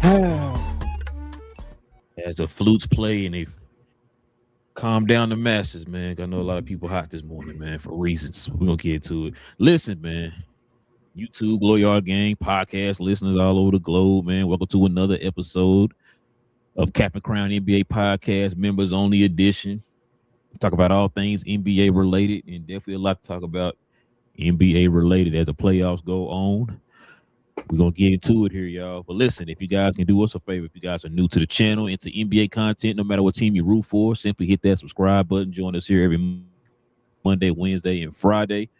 As the flutes play and they calm down the masses, man. I know a lot of people hot this morning, man, for reasons. We're gonna get to it. Listen, man. YouTube, GloYard Gang, podcast listeners all over the globe, man. Welcome to another episode of Cap and Crown NBA Podcast, members only edition. Talk about all things NBA related, and definitely a lot to talk about NBA related as the playoffs go on. We're gonna get into it here, y'all. But listen, if you guys can do us a favor, if you guys are new to the channel, into NBA content, no matter what team you root for, simply hit that subscribe button. Join us here every Monday, Wednesday, and Friday.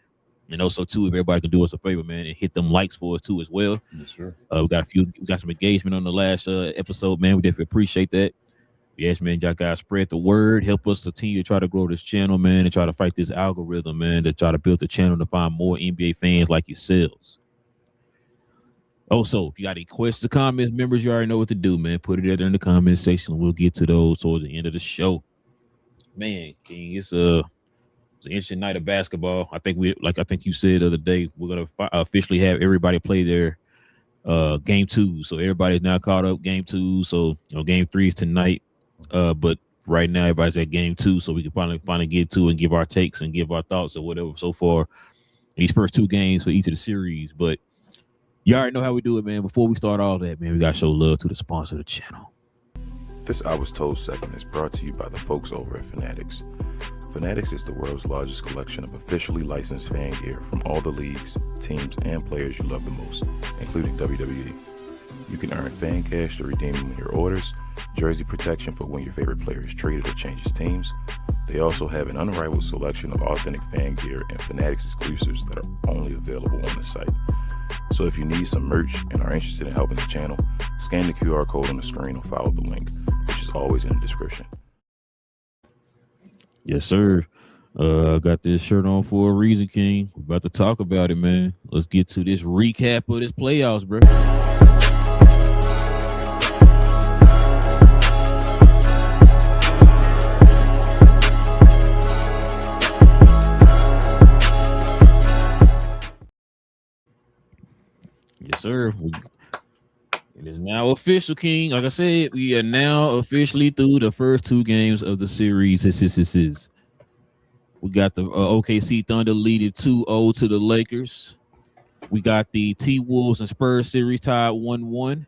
And also, too, if everybody can do us a favor, man, and hit them likes for us too as well. Yes, sir. We got some engagement on the last episode, man. We definitely appreciate that. Yes, man, y'all guys spread the word. Help us continue to try to grow this channel, man, and try to fight this algorithm, man, to try to build the channel to find more NBA fans like yourselves. Also, if you got any questions or comments, members, you already know what to do, man. Put it there in the comment section, and we'll get to those towards the end of the show. Man, King, it's an interesting night of basketball. I think you said the other day, we're gonna officially have everybody play their game 2. So everybody's now caught up game 2. So game 3 is tonight. But right now everybody's at game 2, so we can finally get to and give our takes and give our thoughts or whatever so far in these first 2 games for each of the series. But you already know how we do it, man. Before we start all that, man, we gotta show love to the sponsor of the channel. This I Was Told segment is brought to you by the folks over at Fanatics. Fanatics is the world's largest collection of officially licensed fan gear from all the leagues, teams, and players you love the most, including WWE. You can earn fan cash to redeem when your orders, jersey protection for when your favorite player is traded or changes teams. They also have an unrivaled selection of authentic fan gear and Fanatics exclusives that are only available on the site. So if you need some merch and are interested in helping the channel, scan the QR code on the screen or follow the link, which is always in the description. Yes, sir. Got this shirt on for a reason, King. We're about to talk about it, man. Let's get to this recap of this playoffs, bro. Yes, sir. It is now official, King. Like I said, we are now officially through the first 2 games of the series. We got the OKC Thunder leading 2-0 to the Lakers. We got the T-Wolves and Spurs series tied 1-1.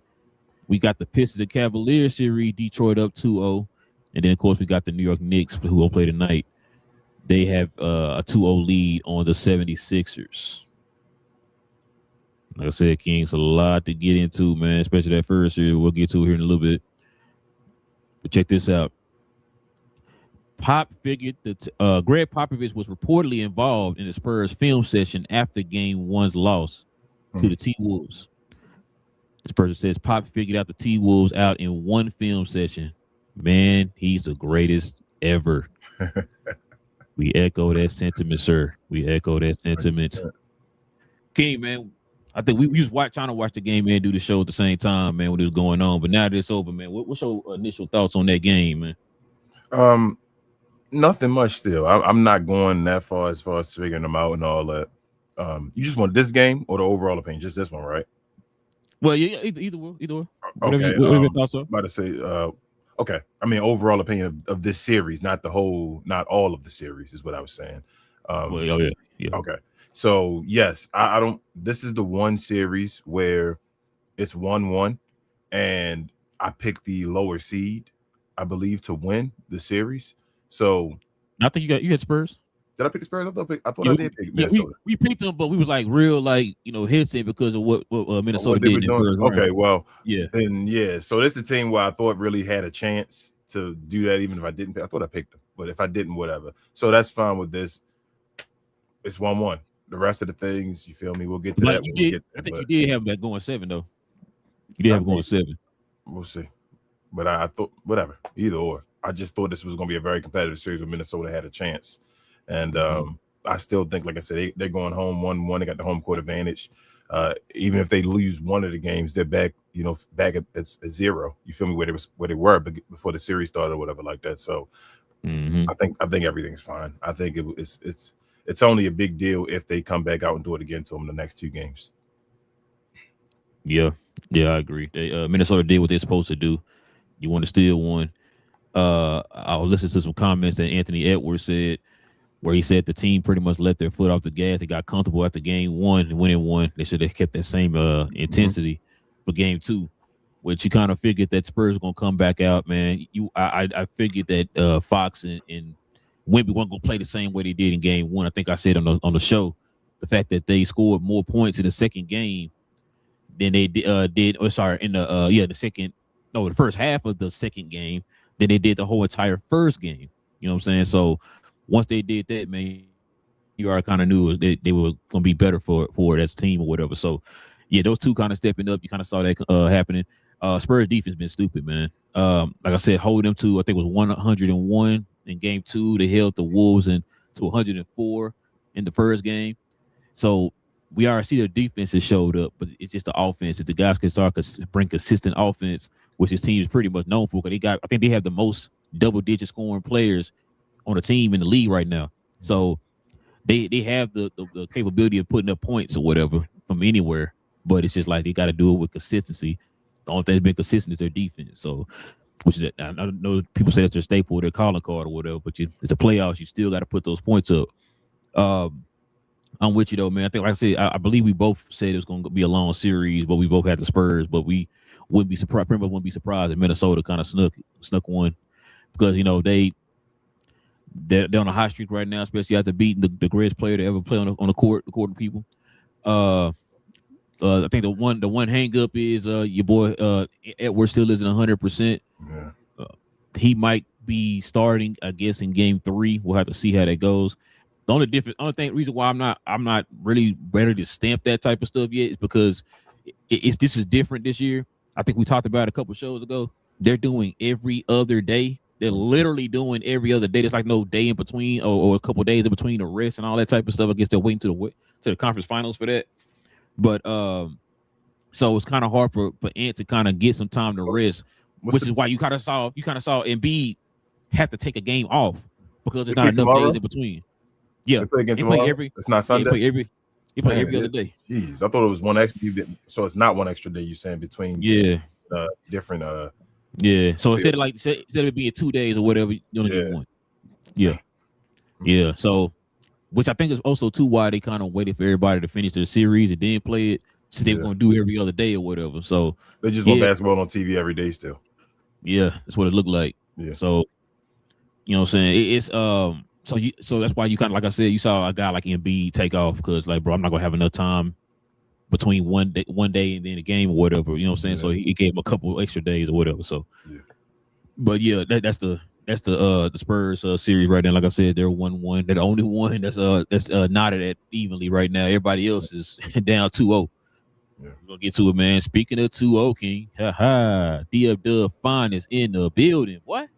We got the Pistons and Cavaliers series, Detroit up 2-0. And then, of course, we got the New York Knicks, who will play tonight. They have a 2-0 lead on the 76ers. Like I said, King, it's a lot to get into, man, especially that first series. We'll get to it here in a little bit. But check this out. Pop figured that Greg Popovich was reportedly involved in the Spurs film session after Game 1's loss to the T-Wolves. This person says Pop figured out the T-Wolves out in one film session. Man, he's the greatest ever. We echo that sentiment, sir. We echo that sentiment. King, man, I think we was trying to watch the game and do the show at the same time, man, when it was going on. But now that it's over, man, what's your initial thoughts on that game, man? Nothing much still. I'm not going that far as figuring them out and all that. You just want this game or the overall opinion? Just this one, right? Well, yeah, either way. Okay. Whatever your thoughts are. About to say, okay. I mean, overall opinion of this series, not all of the series, is what I was saying. Yeah. Okay. So yes, I don't. This is the one series where it's 1-1, and I picked the lower seed, I believe, to win the series. So I think you had Spurs. Did I pick the Spurs? I thought I did pick Minnesota. We picked them, but we was like real, hesitant because of what Minnesota did in the first round. Okay, well, yeah. Then yeah. So this is a team where I thought really had a chance to do that, even if I didn't. I thought I picked them, but if I didn't, whatever. So that's fine with this. It's 1-1. The rest of the things, you feel me? We'll get to that. I think you did have that going 7 though. You did have going 7. We'll see. But I thought whatever, either or. I just thought this was going to be a very competitive series where Minnesota had a chance. And I still think, like I said, they're going home 1-1. They got the home court advantage. Even if they lose one of the games, they're back at 0. You feel me? Where they were before the series started or whatever like that. So I think everything's fine. I think it's only a big deal if they come back out and do it again to them the next 2 games. Yeah, Yeah, I agree. Minnesota did what they're supposed to do. You want to steal one. I'll listen to some comments that Anthony Edwards said, where he said the team pretty much let their foot off the gas. They got comfortable after game one and winning one. They should have kept that same intensity for game two, which you kind of figured that Spurs were gonna come back out, man. I figured that Fox and Wemby weren't gonna play the same way they did in game one. I think I said on the show the fact that they scored more points in the second game than they did. Oh, sorry, in the the first half of the second game than they did the whole entire first game. You know what I'm saying? So once they did that, man, you already kind of knew they were going to be better for it as a team or whatever. So yeah, those two kind of stepping up. You kind of saw that happening. Spurs defense been stupid, man. Like I said, hold them to I think it was 101 in game two. They held the Wolves to 104 in the first game. So we already see their defense has showed up, but it's just the offense. If the guys can start bring consistent offense, which this team is pretty much known for, because I think they have the most double-digit scoring players on the team in the league right now. So they have the capability of putting up points or whatever from anywhere, but it's just like they got to do it with consistency. The only thing that's been consistent is their defense. So, which is I know people say that's their staple, their calling card or whatever, but it's the playoffs. You still got to put those points up. I'm with you though, man. I think, like I said, I believe we both said it was going to be a long series, but we both had the Spurs. But we wouldn't be surprised. Pretty much wouldn't be surprised if Minnesota kind of snuck one, because they're on a hot streak right now, especially after beating the greatest player to ever play on the court, according to people. I think the one hang up is your boy Edwards still isn't 100%. Yeah. He might be starting, I guess, in game 3. We'll have to see how that goes. The only reason why I'm not really ready to stamp that type of stuff yet is because this is different this year. I think we talked about it a couple of shows ago. They're doing every other day. They're literally doing every other day. There's like no day in between or a couple of days in between the rest and all that type of stuff. I guess they're waiting to the conference finals for that. But so it's kind of hard for Ant to kind of get some time to rest, which is why you kind of saw Embiid have to take a game off because there's not enough days in between. Yeah, they play again tomorrow. It's not Sunday. He play every other day. Jeez, I thought it was one extra. So it's not one extra day. You're saying between different yeah. So instead of it being 2 days or whatever, you only get one. Yeah, yeah. So, which I think is also too why they kind of waited for everybody to finish their series and then play it. So they were going to do every other day or whatever. So they just want basketball on TV every day still. Yeah, that's what it looked like. Yeah. So, you know what I'm saying? It's So that's why you kind of, like I said, you saw a guy like Embiid take off because, like, bro, I'm not gonna have enough time between one day and then the game or whatever. You know what I'm saying? Yeah. So he gave him a couple extra days or whatever. So, but yeah, that's the Spurs series right now. Like I said, they're 1-1. They're the only one that's knotted at evenly right now. Everybody else is down 2-0. Yeah. We're gonna get to it, man. Speaking of 2-0, King, D-Dub Fine is in the building. What?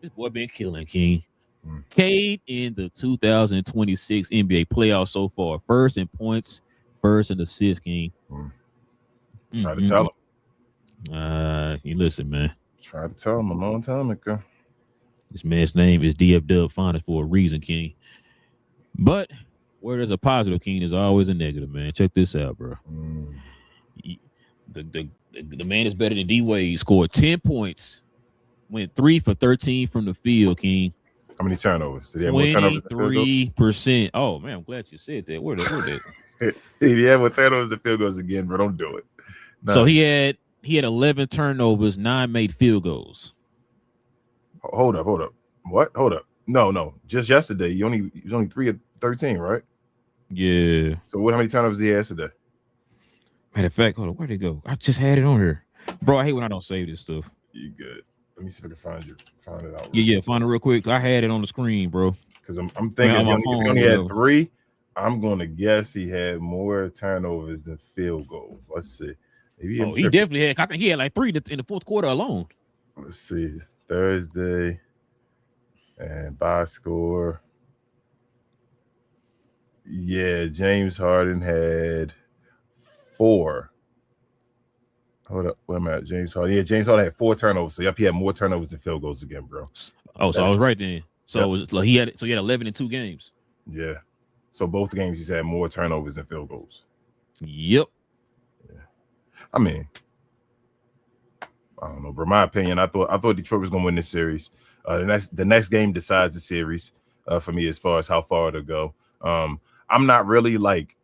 This boy been killing, King. Cade in the 2026 NBA playoffs so far. First in points, first in assists, King. Try to tell him. You listen, man. Try to tell him a long time ago. This man's name is DF Finest for a reason, King. But where there's a positive, King, there's always a negative, man. Check this out, bro. The man is better than D-Wade. Scored 10 points. Went 3 for 13 from the field, King. How many turnovers? Did he have more turnovers than field goals? 23%. Oh, man, I'm glad you said that. Where that? He had more turnovers than field goals again, bro. Don't do it. No. So he had 11 turnovers, 9 made field goals. Hold up. What? Hold up. No. Just yesterday, he was only 3 of 13, right? Yeah. So how many turnovers did he have today? Matter of fact, hold on. Where'd it go? I just had it on here. Bro, I hate when I don't save this stuff. You good. Let me see if I can find it out. Yeah, find it real quick. I had it on the screen, bro. Because I'm thinking if he only had 3, I'm going to guess he had more turnovers than field goals. Let's see. He definitely had. I think he had like 3 in the fourth quarter alone. Let's see. Thursday and by score. Yeah, James Harden had 4. Hold up, where am I at? James Harden. Yeah, James Harden had 4 turnovers. So he had more turnovers than field goals again, bro. Oh, so I was right then. So it was like he had 11 in 2 games. Yeah. So both games he's had more turnovers than field goals. Yep. Yeah. I mean, know, bro. My opinion, I thought Detroit was going to win this series. The next game decides the series for me as far as how far to go. I'm not really like,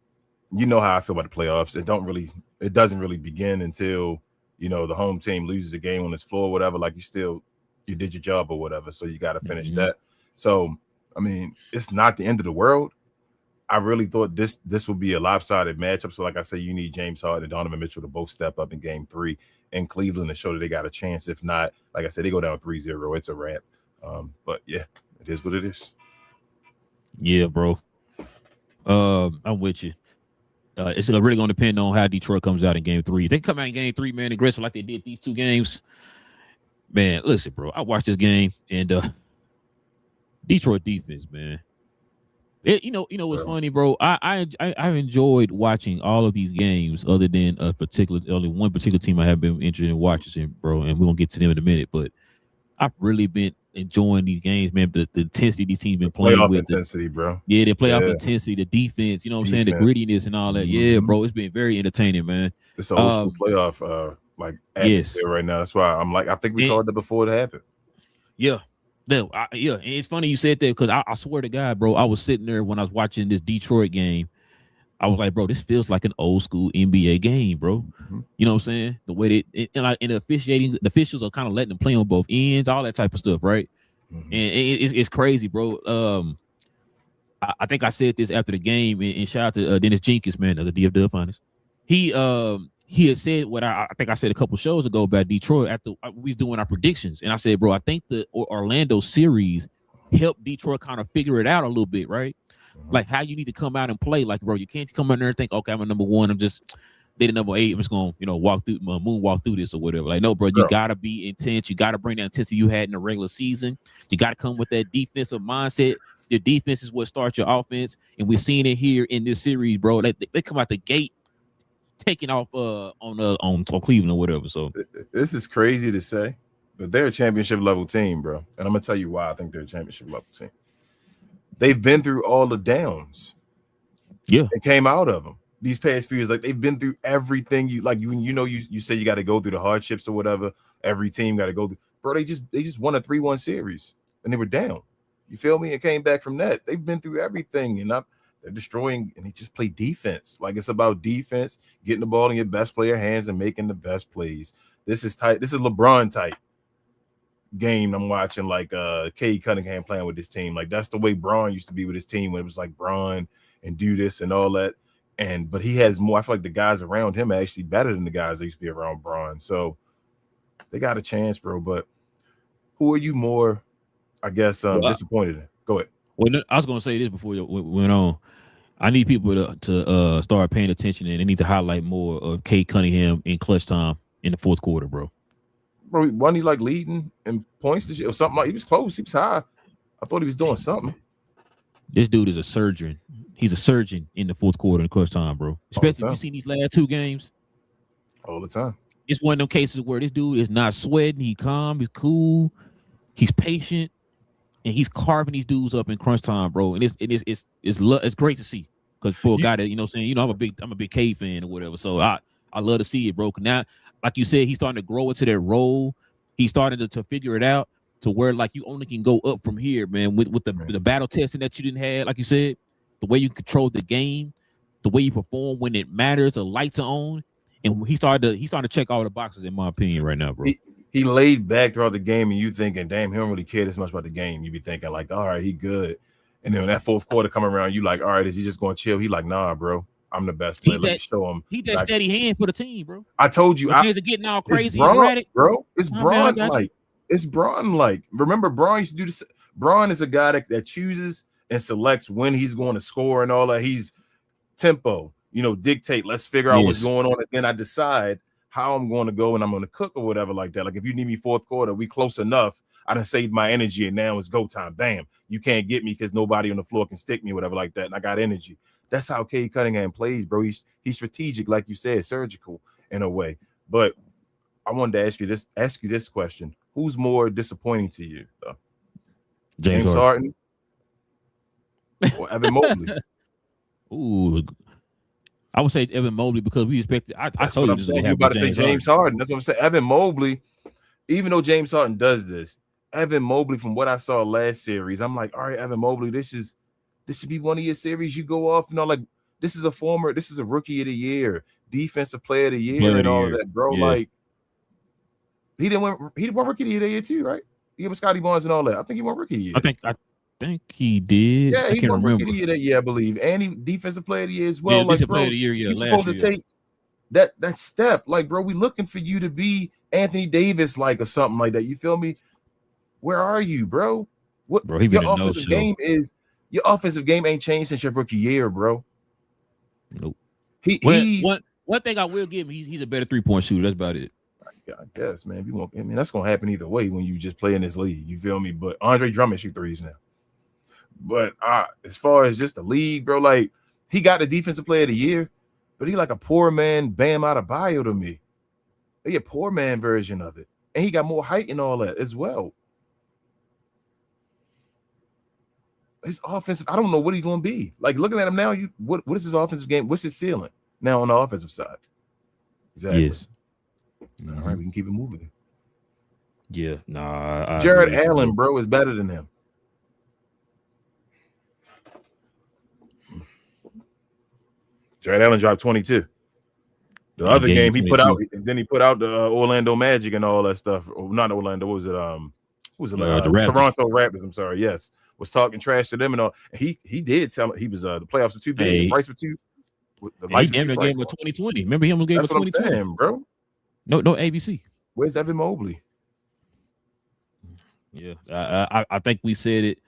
you know how I feel about the playoffs. It doesn't really begin until, you know, the home team loses a game on its floor, or whatever. Like you did your job or whatever, so you got to finish that. So I mean, it's not the end of the world. I really thought this would be a lopsided matchup. So, like I say, you need James Harden and Donovan Mitchell to both step up in Game 3 in Cleveland to show that they got a chance. If not, like I said, they go down 3-0. It's a wrap. But yeah, it is what it is. Yeah, bro. I'm with you. It's really going to depend on how Detroit comes out in Game 3. If they come out in Game 3, man, aggressive like they did these 2 games, man, listen, bro. I watched this game and Detroit defense, man. You know what's funny, bro? I enjoyed watching all of these games, other than only one particular team I have been interested in watching, bro. And we're gonna get to them in a minute, but I've really been enjoying these games, man. The intensity these teams been playing playoff with, intensity, bro. Yeah, the playoff intensity, the defense. You know what I'm saying? The grittiness and all that. Yeah, bro. It's been very entertaining, man. It's an old school playoff atmosphere right now. That's why I'm like, I think we called it before it happened. Yeah. No, and it's funny you said that because I swear to God, bro, I was sitting there when I was watching this Detroit game. I was like, bro, this feels like an old school NBA game, bro. You know what I'm saying? The way and the officiating, the officials are kind of letting them play on both ends, all that type of stuff, right? And it's crazy, bro. I think I said this after the game, and shout out to Dennis Jenkins, man, the DFW finest. He had said what I think I said a couple shows ago about Detroit after we was doing our predictions. And I said, bro, I think the Orlando series helped Detroit kind of figure it out a little bit, right? Like how you need to come out and play. Like, bro, you can't come out there and think, okay, I'm a number 1. I'm just the number 8. I'm just going to, moonwalk through this or whatever. Like, no, bro, you got to be intense. You got to bring that intensity you had in the regular season. You got to come with that defensive mindset. Your defense is what starts your offense. And we're seeing it here in this series, bro. They come out the gate taking off on Cleveland or whatever. So this is crazy to say, but they're a championship level team, bro. And I'm gonna tell you why I think they're a championship level team. They've been through all the downs. Yeah, they came out of them these past few years. Like they've been through everything. You say you got to go through the hardships or whatever. Every team got to go through. Bro, they just won a 3-1 series and they were down. You feel me? And came back from that. They've been through everything, and they're destroying, and they just play defense. Like it's about defense, getting the ball in your best player hands and making the best plays. This is tight. This is LeBron type game I'm watching, like Cade Cunningham playing with this team. Like that's the way Braun used to be with his team when it was like Braun and do this and all that. But he has more. I feel like the guys around him are actually better than the guys that used to be around Braun. So they got a chance, bro. But who are you more, I guess, disappointed in? Go ahead. Well, I was going to say this before we went on. I need people to start paying attention, and they need to highlight more of Cade Cunningham in clutch time in the fourth quarter, bro. Bro, wasn't he like leading in points this year or something? Like he was close. He was high. I thought he was doing something. This dude is a surgeon. He's a surgeon in the fourth quarter in clutch time, bro. Especially if you've seen these last 2 games. All the time. It's one of them cases where this dude is not sweating. He's calm. He's cool. He's patient. And he's carving these dudes up in crunch time, bro. And it's great to see, because for a guy that, you know what I'm saying, I'm a big K fan or whatever. So I love to see it, bro. Now, like you said, he's starting to grow into that role. He's starting to figure it out to where like you only can go up from here, man. With the battle testing that you didn't have, like you said, the way you control the game, the way you perform when it matters, the lights are on, and he's starting to check all the boxes, in my opinion, right now, bro. He laid back throughout the game, and you thinking, damn, he don't really care this much about the game. You be thinking like, all right, he good. And then when that fourth quarter come around, you like, all right, is he just going to chill? He like, nah, bro, I'm the best player. Let me show him. He's that steady hand for the team, bro. I told you. Fans are getting all crazy. Bro. It's Braun like. It's Braun like. Remember, Braun used to do this. Braun is a guy that chooses and selects when he's going to score and all that. He's tempo, dictate. Let's figure out what's going on, and then I decide how I'm going to go and I'm going to cook or whatever like that. Like if you need me fourth quarter, we close enough. I done saved my energy and now it's go time. Bam. You can't get me because nobody on the floor can stick me or whatever like that. And I got energy. That's how Cade Cunningham plays, bro. He's strategic, like you said, surgical in a way. But I wanted to ask you this question. Who's more disappointing to you, though? James Harden or Evan Mobley? Ooh, I would say Evan Mobley, because we expected. I told you this about to say James Harden. That's what I'm saying. Evan Mobley, even though James Harden does this, Evan Mobley, from what I saw last series, I'm like, all right, Evan Mobley, this should be one of your series you go off, like this is a rookie of the year, defensive player of the year, and all of that, bro. Yeah. Like he won rookie of the year too, right? He was Scotty Barnes and all that. I think he won rookie of the year. I think he did. Yeah, I he can't won remember. rookie of the year that year, I believe, and he defensive player of the year as well. Yeah, like, defensive bro, player of the year, you're last supposed to year. take that step. Like, bro, we looking for you to be Anthony Davis, like, or something like that. You feel me? Where are you, bro? What Bro, he your been a offensive no-show. game is? Your offensive game ain't changed since your rookie year, bro. Nope. He's one thing I will give him, he's a better 3-point shooter. That's about it. I guess, man. That's gonna happen either way when you just play in this league. You feel me? But Andre Drummond shoot threes now. But as far as just the league, bro, like he got the defensive player of the year, but he like a poor man Bam Adebayo to me. He a poor man version of it, and he got more height and all that as well. His offensive, I don't know what he's gonna be. Like looking at him now, what is his offensive game? What's his ceiling now on the offensive side? Exactly. Yes. All right, we can keep it moving. Yeah, nah. Jared Allen, bro, is better than him. Jared Allen dropped 22. The other game he put out, and then he put out the Orlando Magic and all that stuff. Or not Orlando, what was it? Who was it? The Raptors. Toronto Raptors. I'm sorry. Yes, was talking trash to them and all. He did tell he was the playoffs were too big. Hey, the price was too. The he lights damn were near too gave him a 2020. Remember him was gave him a 2020, bro. No ABC. Where's Evan Mobley? Yeah, I think we said it.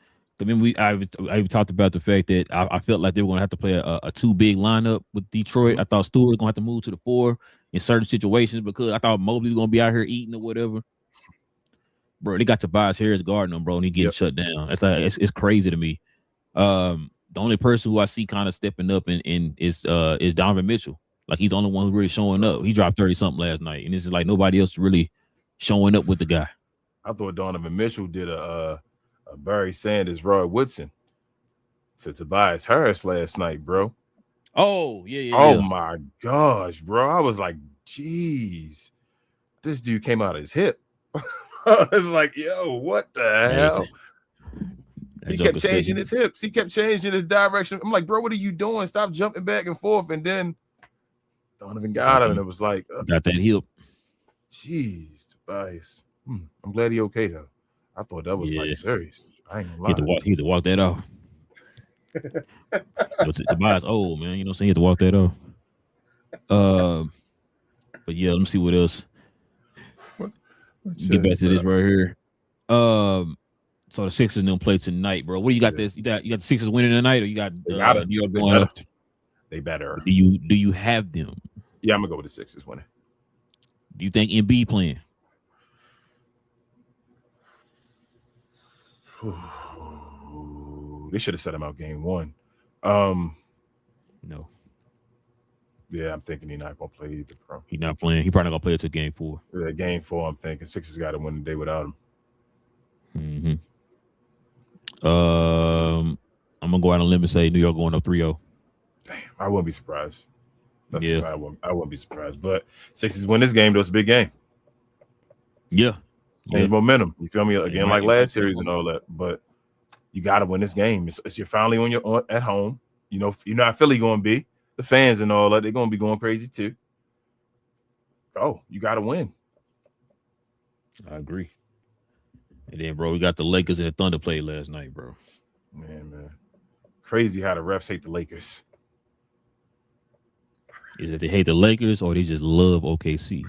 I mean, I talked about the fact that I felt like they were going to have to play a too big lineup with Detroit. I thought Stewart was going to have to move to the 4 in certain situations because I thought Mobley was going to be out here eating or whatever. Bro, they got Tobias Harris guarding him, bro, and he getting shut down. It's crazy to me. The only person who I see kind of stepping up is Donovan Mitchell. Like he's the only one who's really showing up. He dropped 30-something last night, and this is like nobody else really showing up with the guy. I thought Donovan Mitchell did a Barry Sanders, Roy Woodson to Tobias Harris last night, bro. Oh, yeah. Oh, my gosh, bro. I was like, geez. This dude came out of his hip. I was like, yo, what the hell? He kept changing his hips. He kept changing his direction. I'm like, bro, what are you doing? Stop jumping back and forth. And then Donovan got him, and it was like, got that hip. Jeez, Tobias. I'm glad he okay, though. I thought that was like serious. I ain't gonna lie. He had to walk that off. Tobias old, man. You know what I'm saying? He had to walk that off. But yeah, let me see what else. Get back to this right here. So the Sixers don't play tonight, bro. What do you got? This you got the Sixers winning tonight, or you got New York going up? They better. Do you have them? Yeah, I'm gonna go with the Sixers winning. Do you think Embiid playing? They should have set him out game 1. No. Yeah, I'm thinking he's not gonna play either, bro. He's not playing. He probably not gonna play until game 4. Yeah, game 4. I'm thinking Sixers got to win the day without him. I'm gonna go out on a limb and say New York going up 3-0. Damn, I wouldn't be surprised. Yeah, I wouldn't be surprised. But Sixers win this game, though. It's a big game. Yeah. Change momentum. You feel me? Again, like last series and all that. But you got to win this game. It's you're finally at home. You know how Philly going to be. The fans and all that, they're going to be going crazy too. Oh, you got to win. I agree. And then, bro, we got the Lakers and the Thunder play last night, bro. Man. Crazy how the refs hate the Lakers. Is it they hate the Lakers or they just love OKC?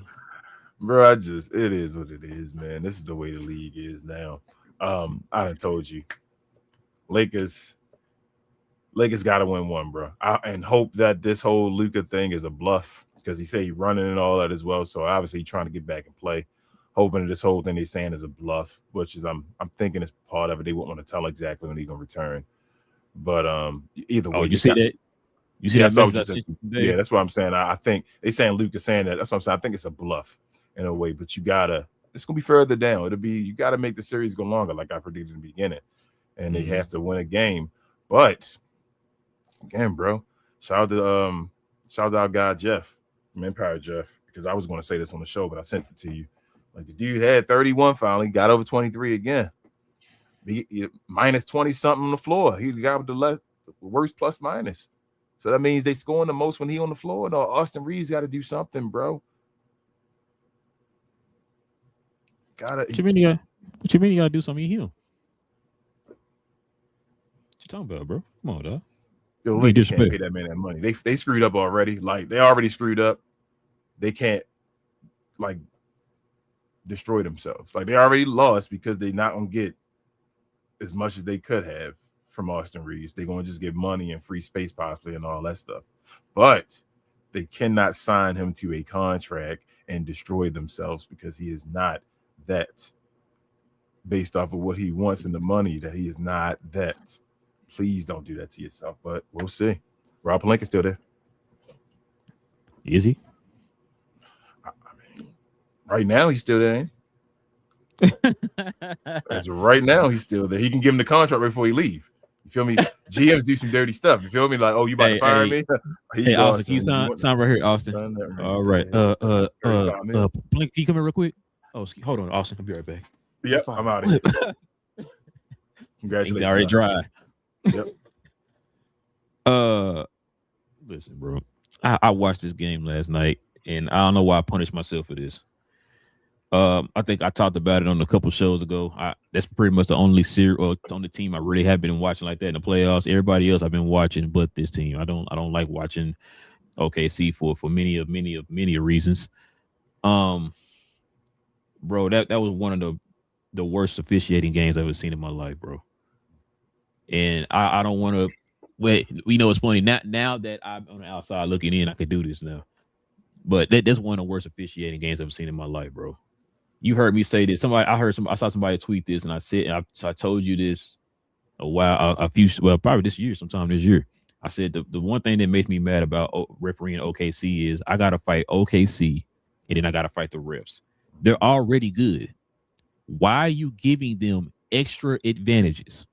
Bro, it is what it is, man. This is the way the league is now. I done told you. Lakers got to win one, bro. And hope that this whole Luka thing is a bluff because he said he's running and all that as well. So obviously he's trying to get back and play. Hoping that this whole thing they're saying is a bluff, which is I'm thinking it's part of it. They won't want to tell exactly when he's gonna return. But either way, you see that? You see that? Yeah, that's what I'm saying. I think they saying Luke is saying that. That's what I'm saying. I think it's a bluff in a way, but it's gonna be further down. You gotta make the series go longer, like I predicted in the beginning, and they have to win a game. But again, bro, shout out our guy Jeff from Empire Jeff, because I was going to say this on the show, but I sent it to you. Like the dude had 31 finally, got over 23 again. Minus 20 something on the floor. He got the worst plus minus. So that means they scoring the most when he on the floor. No, Austin Reeves got to do something, bro. What you mean you gotta do something? You him. What you talking about, bro? Come on, dog. Yo, Lakers can't pay that man that money. They screwed up already. Like they already screwed up. They can't like destroy themselves. Like they already lost because they're not gonna get as much as they could have from Austin Reeves. They're gonna just get money and free space possibly and all that stuff. But they cannot sign him to a contract and destroy themselves because he is not that. Based off of what he wants and the money, that he is not that. Please don't do that to yourself, but we'll see. Rob Pelinka's still there. Is he? I mean, right now he's still there. As of right now, he's still there. He can give him the contract before he leave. You feel me? GMs do some dirty stuff. You feel me? Like, oh, you about to fire me? Hey, Austin, can you sign right here, Austin? All right. Blink, can you come in real quick? Oh, hold on, Austin. I'll be right back. Yep, I'm out of here. Congratulations. Already dry. Yep. Listen, bro. I watched this game last night, and I don't know why I punished myself for this. I think I talked about it on a couple shows ago. That's pretty much the only on the team I really have been watching like that in the playoffs. Everybody else I've been watching, but this team. I don't like watching OKC for many reasons. Bro, that was one of the worst officiating games I've ever seen in my life, bro. And I don't want to wait. You know, it's funny now that I'm on the outside looking in, I could do this now. But that's one of the worst officiating games I've ever seen in my life, bro. You heard me say this. I saw somebody tweet this, and I told you this probably sometime this year. I said the one thing that makes me mad about refereeing OKC is I gotta fight OKC, and then I gotta fight the refs. They're already good. Why are you giving them extra advantages?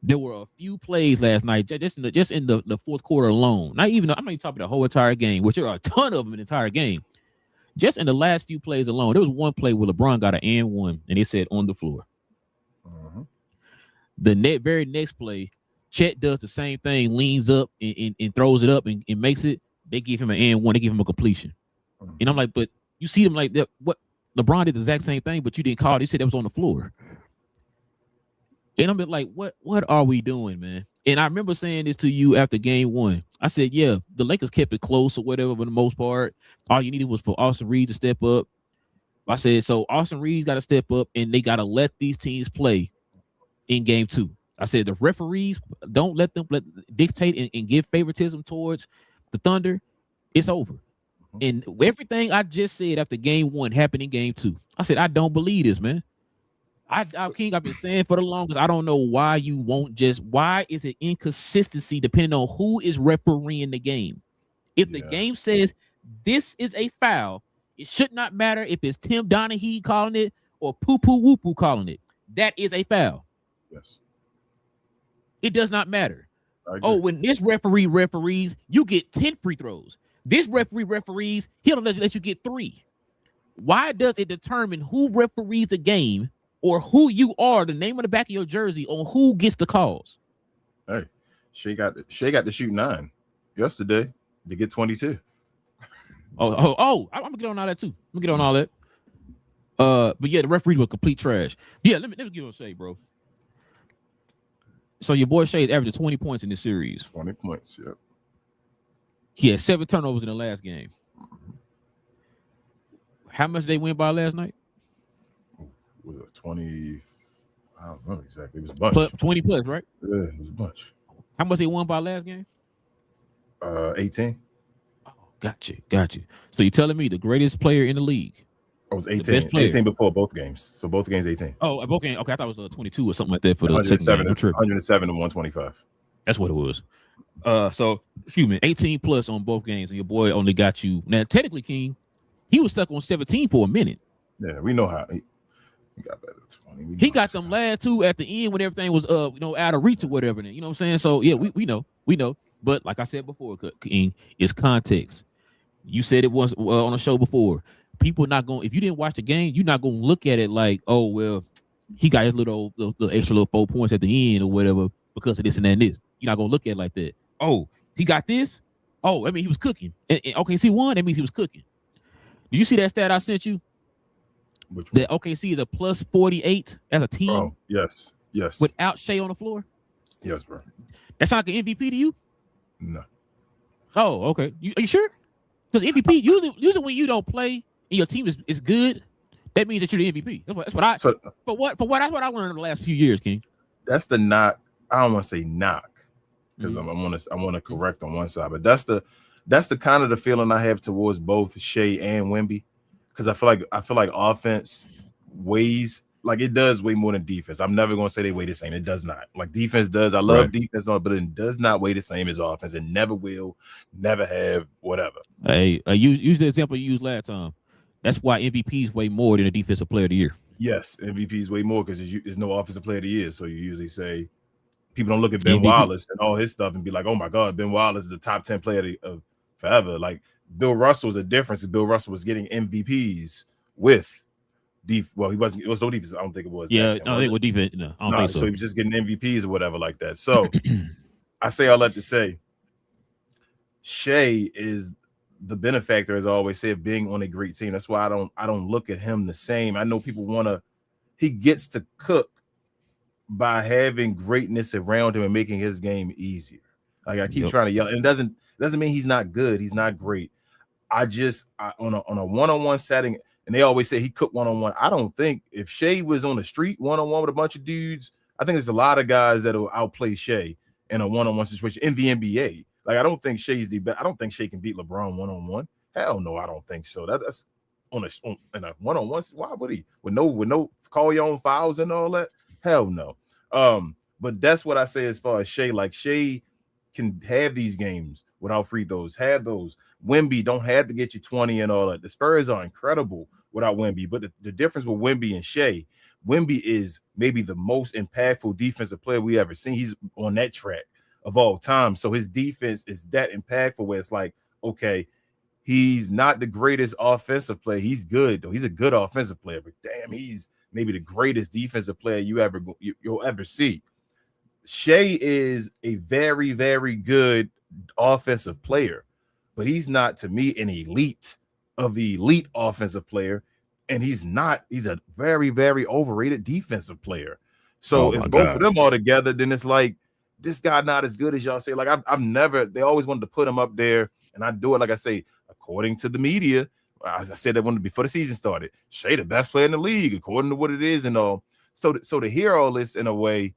There were a few plays last night, just in the fourth quarter alone. I'm not even talking about the whole entire game, which there are a ton of them in the entire game. Just in the last few plays alone, there was one play where LeBron got an and one, and it said on the floor. Uh-huh. The very next play, Chet does the same thing, leans up and throws it up and makes it. They give him an and one, they give him a completion. Uh-huh. And I'm like, but you see them like that. What LeBron did the exact same thing, but you didn't call it. You said that was on the floor. And I'm like, what are we doing, man? And I remember saying this to you after game one. I said, yeah, the Lakers kept it close or whatever for the most part. All you needed was for Austin Reeves to step up. I said, so Austin Reeves got to step up, and they got to let these teams play in game two. I said, the referees, don't let them dictate and give favoritism towards the Thunder. It's over. And everything I just said after game one happened in game two. I said, I don't believe this, man. King, I've been saying for the longest, I don't know why you won't why is it inconsistency depending on who is refereeing the game? If the game says this is a foul, it should not matter if it's Tim Donaghy calling it or Poo-Poo Woo-Poo calling it. That is a foul. Yes. It does not matter. Oh, when this referee referees, you get 10 free throws. This referee referees, he'll let you get 3. Why does it determine who referees the game or who you are, the name on the back of your jersey, on who gets the calls? Hey, Shea got to shoot 9 yesterday to get 22. I'm gonna get on all that too. I'm gonna get on all that. But yeah, the referees were complete trash. Yeah, let me give a say, bro. So your boy Shea is averaging 20 points in this series. 20 points, yep. He had 7 turnovers in the last game. How much they win by last night? Was it 20? I don't know exactly. It was a bunch. 20 plus, right? Yeah, it was a bunch. How much they won by last game? 18. Oh, got you. So you're telling me the greatest player in the league? It was 18. 18 before both games. So both games 18. Oh, both games. Okay, I thought it was 22 or something like that for the 107 second game. 107 and 125. That's what it was. So excuse me, 18 plus on both games, and your boy only got you. Now, technically, King, he was stuck on 17 for a minute. Yeah, we know how he got better than 20. He got some last 2 at the end when everything was out of reach or whatever. You know what I'm saying? So yeah, we know. But like I said before, King, it's context. You said it was on a show before. people not going. If you didn't watch the game, you're not going to look at it like, oh well, he got his little extra little 4 points at the end or whatever because of this and that and this. You're not going to look at it like that. Oh, he got this. Oh, I mean, he was cooking. And OKC won. That means he was cooking. Did you see that stat I sent you? Which one? That OKC is a plus 48 as a team. Oh, yes. Without Shea on the floor. Yes, bro. That's not like an MVP to you? No. Oh, okay. Are you sure? Because MVP usually when you don't play and your team is good, that means that you're the MVP. That's what I. So, but that's what I learned in the last few years, King. That's the knock. I don't want to say knock because I want to correct on one side, but that's the kind of the feeling I have towards both Shea and Wemby, because I feel like offense weighs like it does way more than defense. I'm never going to say they weigh the same. It does not. Like defense does. I love defense, but it does not weigh the same as offense. It never will, never have, whatever. Hey, use the example you used last time. That's why MVPs weigh more than a defensive player of the year. Yes, MVPs weigh more because there's no offensive player of the year. So you usually say people don't look at Ben Wallace and all his stuff and be like, oh my God, Ben Wallace is the top 10 player of forever. Like Bill Russell's a difference. Bill Russell was getting MVPs with well, he wasn't. It was no defense. I don't think it was. Yeah, no, they were defense. No, I don't think so. So he was just getting MVPs or whatever like that. So I say all that to say, Shea is the benefactor, as I always say, of being on a great team. That's why I don't look at him the same. I know people want to. He gets to cook by having greatness around him and making his game easier. Like I keep trying to yell, and it doesn't mean he's not good. He's not great. I on a one-on-one setting. And they always say he cooked one-on-one. I don't think if Shea was on the street one-on-one with a bunch of dudes, I think there's a lot of guys that will outplay Shea in a one-on-one situation in the NBA. Like, I don't think Shea's the best. I don't think Shea can beat LeBron one-on-one. Hell no, I don't think so. That's in a one-on-one. Why would he? With no call your own fouls and all that? Hell no. But that's what I say as far as Shea. Like, Shea can have these games without free throws, have those. Wemby don't have to get you 20 and all that. The Spurs are incredible without Wemby, but the difference with Wemby and Shea, Wemby is maybe the most impactful defensive player we ever seen. He's on that track of all time. So his defense is that impactful where it's like, okay, he's not the greatest offensive player. He's good, though. He's a good offensive player, but damn, he's maybe the greatest defensive player you'll ever see. Shea is a very, very good offensive player, but he's not, to me, an elite offensive player, and he's a very, very overrated defensive player. So if both of them are together, then it's like this guy not as good as y'all say. Like they always wanted to put him up there, and I do it like I say, according to the media. I said that before the season started. Shea the best player in the league, according to what it is and all. So to hear all this in a way,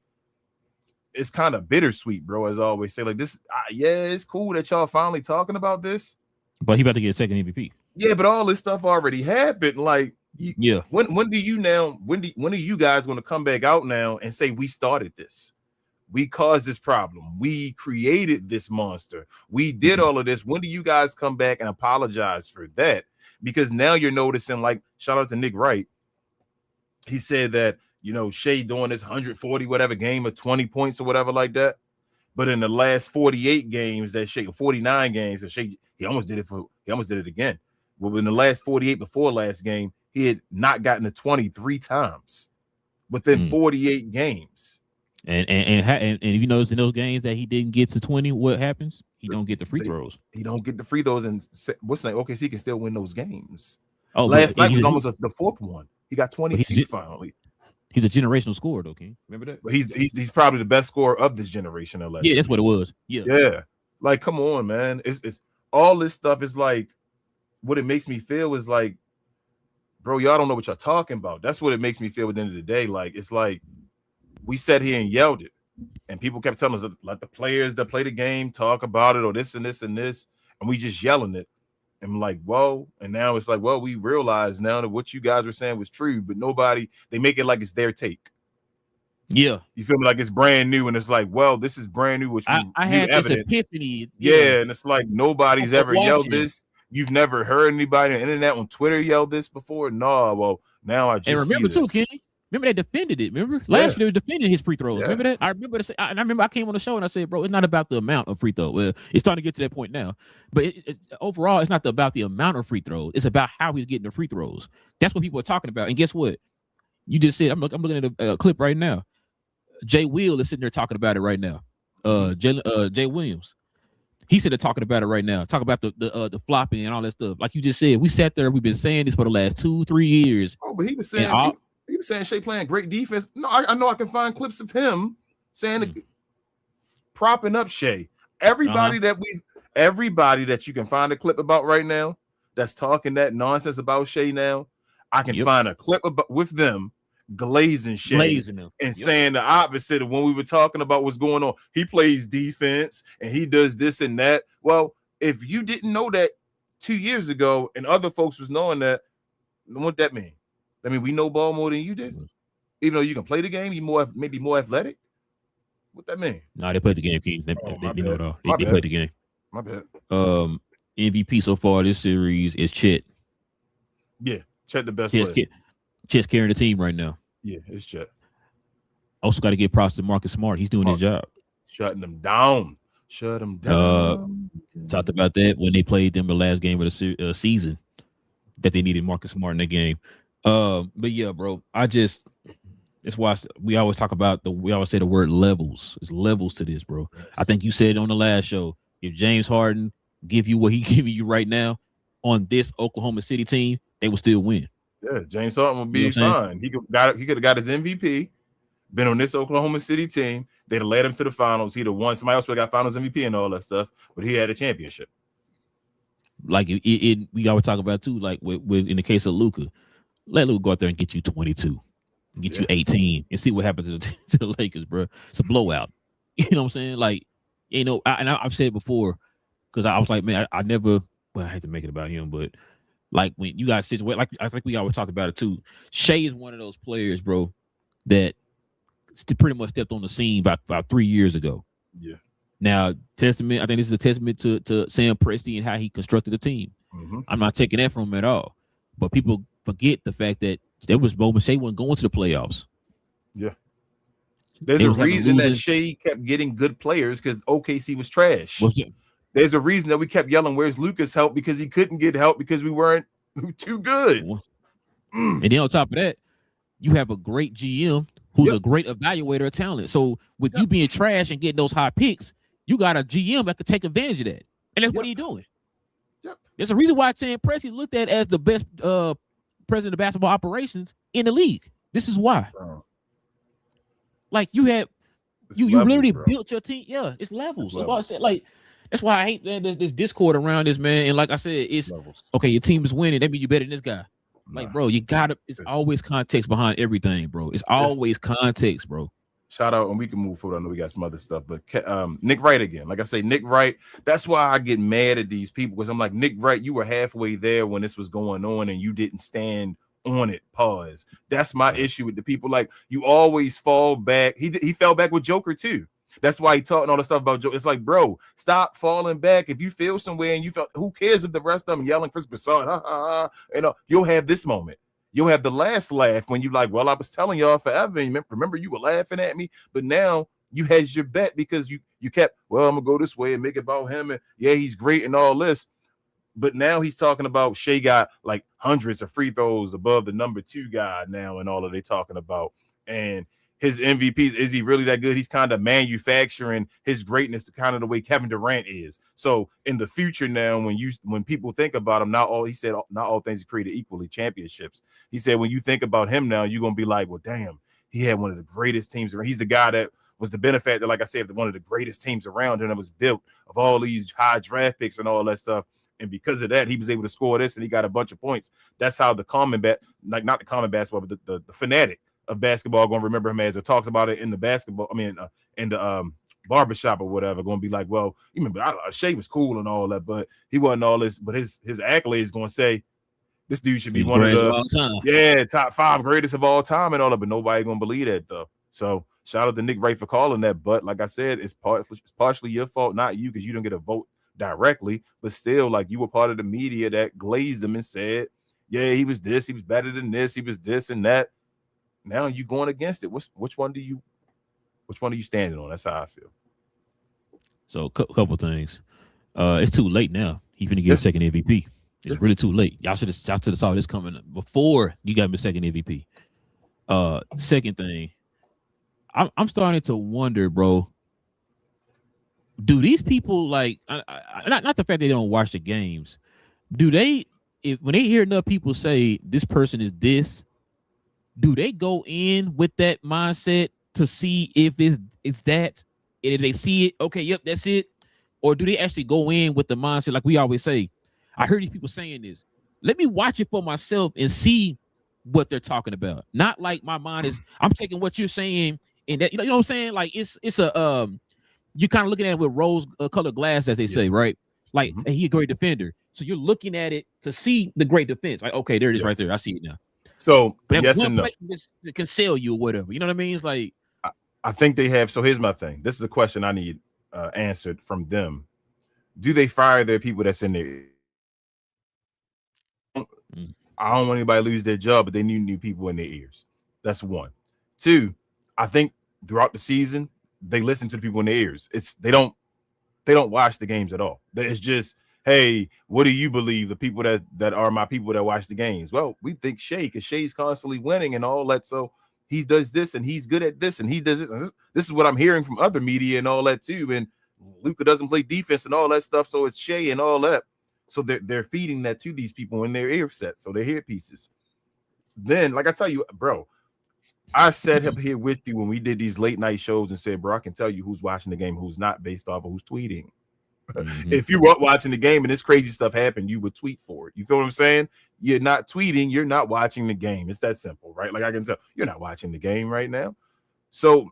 it's kind of bittersweet, bro. As I always say, like this, it's cool that y'all finally talking about this. But he about to get a second MVP. Yeah, but all this stuff already happened. Like, when are you guys going to come back out now and say we started this? We caused this problem. We created this monster. We did all of this. When do you guys come back and apologize for that? Because now you're noticing, like, shout out to Nick Wright. He said that, Shea doing this 140 whatever game of 20 points or whatever like that. But in the last 48 games that Shea, 49 games that Shea, he almost did it again. Well, in the last 48 before last game, he had not gotten to 23 times within 48 games. And if you notice in those games that he didn't get to 20, what happens? He don't get the free throws. He don't get the free throws, and what's the name? OKC can still win those games. Oh, last night was almost the fourth one. He got 22 finally. He's a generational scorer, though, King. Remember that? But he's probably the best scorer of this generation. Yeah, that's what it was. Yeah. Like, come on, man. It's all this stuff is like, what it makes me feel is like, bro, y'all don't know what y'all talking about. That's what it makes me feel at the end of the day. Like, it's like we sat here and yelled it, and people kept telling us, let the players that play the game talk about it, or this and this and this, and we just yelling it. And I'm like, whoa. And now it's like, well, we realize now that what you guys were saying was true, but they make it like it's their take. Yeah. You feel me? Like it's brand new, and it's like, well, this is brand new, which I had this epiphany. Yeah, and it's like nobody's ever yelled this. You've never heard anybody on the internet on Twitter yell this before? No, well, now I just and remember see this. too, Kenny. Remember they defended it. Remember last year they defended his free throws. Yeah. Remember that? I remember. I remember I came on the show and I said, bro, it's not about the amount of free throw. Well, it's starting to get to that point now. But overall, it's not about the amount of free throws. It's about how he's getting the free throws. That's what people are talking about. And guess what? You just said I'm looking at a clip right now. Jay Will is sitting there talking about it right now. Jay Williams. He said they're talking about it right now. Talk about the flopping and all that stuff. Like you just said, we sat there. We've been saying this for the last 2-3 years. Oh, but he was saying he was saying Shea playing great defense. No, I know I can find clips of him saying propping up Shea. Everybody that you can find a clip about right now that's talking that nonsense about Shea now, I can find a clip with them glazing Shea and saying the opposite of when we were talking about what's going on. He plays defense and he does this and that. Well, if you didn't know that 2 years ago and other folks was knowing that, what that mean? I mean, we know ball more than you did. Even though you can play the game, you maybe more athletic. What that mean? No, they played the game, King. They know it all. They played the game. My bad. MVP so far this series is Chet. Yeah, Chet the best player. Chet's carrying the team right now. Yeah, it's Chet. Also got to give props to Marcus Smart. He's doing his job. Shutting them down. Shut them down. Talked about that when they played them the last game of the season, that they needed Marcus Smart in the game. But yeah, bro, that's why we always talk about we always say the word levels. There's levels to this, bro. Yes. I think you said on the last show, if James Harden give you what he giving you right now on this Oklahoma City team, they will still win. Yeah, James Harden will be fine. He could have got his MVP, been on this Oklahoma City team. They'd have led him to the finals. He'd have won. Somebody else would have got finals MVP and all that stuff, but he had a championship. Like we always talk about too, like with in the case of Luka, let Luka go out there and get you 22, get you 18, and see what happens to the Lakers, bro. It's a blowout. You know what I'm saying? Like, I've said before, because I was like, man, I never. Well, I hate to make it about him, but like when you guys situate, like I think we always talked about it too. Shea is one of those players, bro, that pretty much stepped on the scene about 3 years ago. Yeah. Now, I think this is a testament to Sam Presti and how he constructed the team. Mm-hmm. I'm not taking that from him at all. But people forget the fact that there was moments Shea wasn't going to the playoffs. Yeah. There's a reason that Shea kept getting good players because OKC was trash. There's a reason that we kept yelling, where's Luka's help? Because he couldn't get help because we weren't too good. And then on top of that, you have a great GM who's a great evaluator of talent. So with you being trash and getting those high picks, you got a GM that can take advantage of that. And that's what he's doing. Yep. There's a reason why Sam Presti looked at as the best president of basketball operations in the league. This is why. Like you had you literally built your team. Yeah, it's levels. That's why I said, like, that's why I hate, man, this discord around this, man. And like I said, it's okay, your team is winning. That means you're better than this guy. Like, bro, you gotta, it's always context behind everything, bro. It's always context, bro. Shout out, and we can move forward. I know we got some other stuff, but Nick Wright again. Like I say, Nick Wright, that's why I get mad at these people, because I'm like, Nick Wright, you were halfway there when this was going on and you didn't stand on it. Pause. That's my issue with the people. Like, you always fall back. He fell back with Joker too. That's why he talking all the stuff about Joker. It's like, bro, stop falling back. If you feel somewhere and you felt, who cares if the rest of them yelling Chris Broussard, you'll have this moment. You'll have the last laugh when you like, well, I was telling y'all forever. And remember, you were laughing at me, but now you hedged your bet because you kept, well, I'm gonna go this way and make it about him. And yeah, he's great and all this. But now he's talking about Shea got like hundreds of free throws above the number 2 guy now, and all of they talking about. And his MVPs, is he really that good? He's kind of manufacturing his greatness to kind of the way Kevin Durant is. So in the future now, when people think about him, not all things are created equally, championships. He said when you think about him now, you're gonna be like, well, damn, he had one of the greatest teams around. He's the guy that was the benefactor, like I said, one of the greatest teams around him that was built of all these high draft picks and all that stuff. And because of that, he was able to score this and he got a bunch of points. That's how the common not the common basketball, but the fanatic of basketball going to remember him as. It talks about it in the basketball. I mean, in the barbershop or whatever. Going to be like, well, you remember Shea was cool and all that, but he wasn't all this. But his accolades going to say this dude should be one of the top 5 greatest of all time and all that. But nobody going to believe that though. So shout out to Nick Wright for calling that. But like I said, it's partially your fault, not you, because you don't get a vote directly. But still, like, you were part of the media that glazed him and said, yeah, he was this, he was better than this, he was this and that. Now you going against it. Which one are you standing on? That's how I feel. So couple things. It's too late now. He's gonna get a Yeah. second MVP. It's Yeah. really too late. Y'all should have saw this coming before you got him a second MVP. Second thing, I'm starting to wonder, bro. Do these people like not the fact they don't watch the games? Do they when they hear enough people say this person is this? Do they go in with that mindset to see if it's that? And if they see it, okay, yep, that's it. Or do they actually go in with the mindset like we always say? I heard these people saying this. Let me watch it for myself and see what they're talking about. Not like my mind is. I'm taking what you're saying and that you know what I'm saying. Like it's a you're kind of looking at it with rose colored glass, as they say, right? Like and he's a great defender, so you're looking at it to see the great defense. Like okay, there it is right there. I see it now. So but yes one and no. Can sell you or whatever. You know what I mean? It's like I think they have. So here's my thing. This is the question I need answered from them. Do they fire their people that's in there? I don't want anybody to lose their job, but they need new people in their ears. That's one. Two, I think throughout the season, they listen to the people in their ears. They don't watch the games at all. It's just, hey, what do you believe? The people that are my people that watch the games. Well, we think Shea, because Shea's constantly winning and all that. So he does this and he's good at this and he does this. And this is what I'm hearing from other media and all that too. And Luka doesn't play defense and all that stuff. So it's Shea and all that. So they're feeding that to these people in their ear sets. So they're earpieces. Then, like I tell you, bro, I sat up here with you when we did these late night shows and said, bro, I can tell you who's watching the game, who's not, based off of who's tweeting. If you weren't watching the game and this crazy stuff happened, you would tweet for it. You feel what I'm saying? You're not tweeting, you're not watching the game. It's that simple, right? Like I can tell you're not watching the game right now. So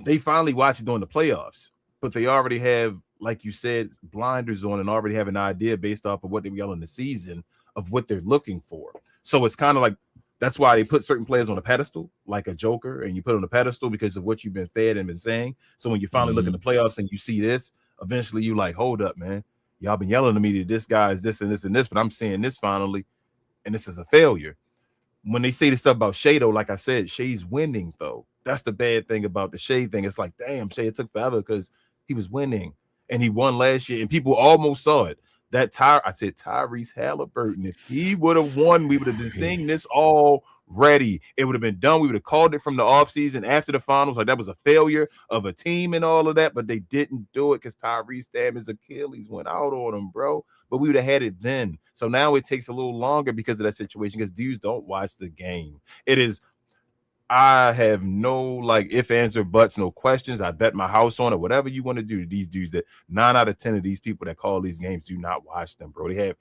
they finally watch it during the playoffs, but they already have, like you said, blinders on and already have an idea based off of what they yell in the season of what they're looking for. So it's kind of like that's why they put certain players on a pedestal, like a Joker, and you put on a pedestal because of what you've been fed and been saying. So when you finally look in the playoffs and you see this, eventually you like, hold up, man. Y'all been yelling at me that this guy is this and this and this, but I'm seeing this finally, and this is a failure. When they say this stuff about Shea, though, like I said, Shea's winning, though. That's the bad thing about the Shea thing. It's like, damn, Shea, it took forever because he was winning. And he won last year, and people almost saw it. I said Tyrese Halliburton. If he would have won, we would have been seeing this already. It would have been done. We would have called it from the offseason after the finals. Like that was a failure of a team and all of that, but they didn't do it because Tyrese stabbed his Achilles, went out on him, bro. But we would have had it then. So now it takes a little longer because of that situation because dudes don't watch the game. It is. I have no like ifs, ands, or buts, no questions. I bet my house on it. Whatever you want to do to these dudes, that 9 out of 10 of these people that call these games do not watch them, bro. They have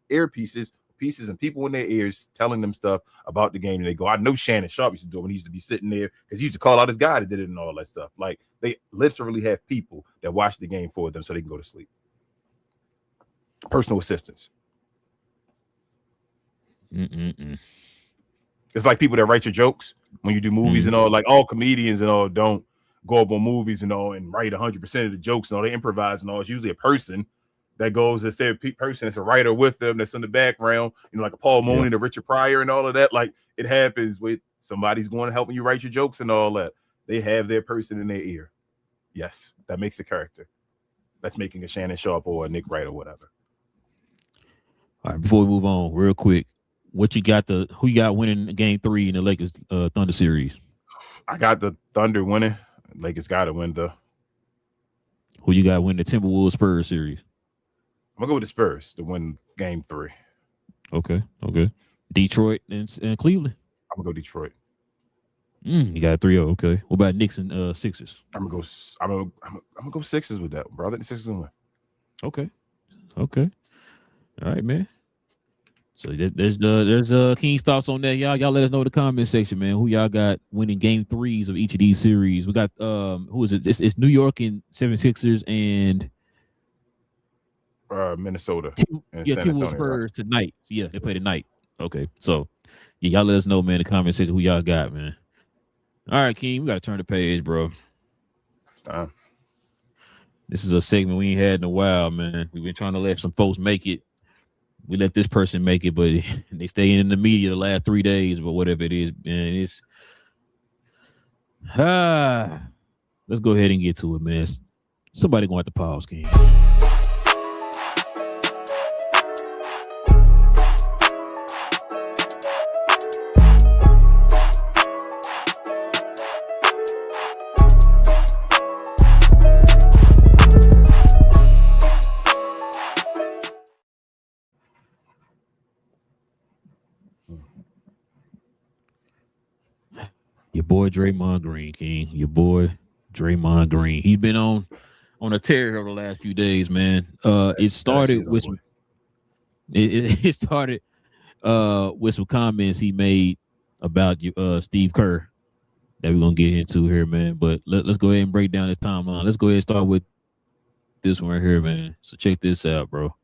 earpieces, and people in their ears telling them stuff about the game. And they go, I know Shannon Sharp used to do it when he used to be sitting there because he used to call out his guy that did it and all that stuff. Like they literally have people that watch the game for them so they can go to sleep. Personal assistants. It's like people that write your jokes when you do movies and all. Like all comedians and all don't go up on movies and all and write 100% of the jokes and all. They improvise and all. It's usually a person that goes as their person. It's a writer with them that's in the background. You know, like a Paul Mooney, the Richard Pryor, and all of that. Like it happens with somebody's going to helping you write your jokes and all that. They have their person in their ear. Yes, that makes a character. That's making a Shannon Sharp or a Nick Wright or whatever. All right, before we move on, real quick. Who you got winning game 3 in the Lakers Thunder series? I got the Thunder winning. Lakers got to win though. Who you got win the Timberwolves Spurs series? I'm gonna go with the Spurs to win game 3. Okay. Detroit and Cleveland. I'm gonna go Detroit. You got 3-0. Okay. What about Knicks and Sixers? I'm gonna go Sixers with that, bro. I think the Sixers gonna win. Okay. All right, man. So there's King's thoughts on that, y'all. Y'all let us know in the comment section, man. Who y'all got winning game 3s of each of these series? We got who is it? It's New York and 76ers and Minnesota. And Timberwolves Spurs tonight. So, yeah, they play tonight. Okay, so y'all let us know, man, in the comment section who y'all got, man. All right, King, we gotta turn the page, bro. It's time. This is a segment we ain't had in a while, man. We've been trying to let some folks make it. we let this person make it, but they stay in the media the last 3 days, but whatever it is, man, it's let's go ahead and get to it, man. Somebody gonna have to pause, King. Your boy Draymond Green, King. Your boy Draymond Green. He's been on a tear over the last few days, man. It started with it started with some comments he made about Steve Kerr that we're gonna get into here, man. But let's go ahead and break down this timeline. Let's go ahead and start with this one right here, man. So check this out, bro.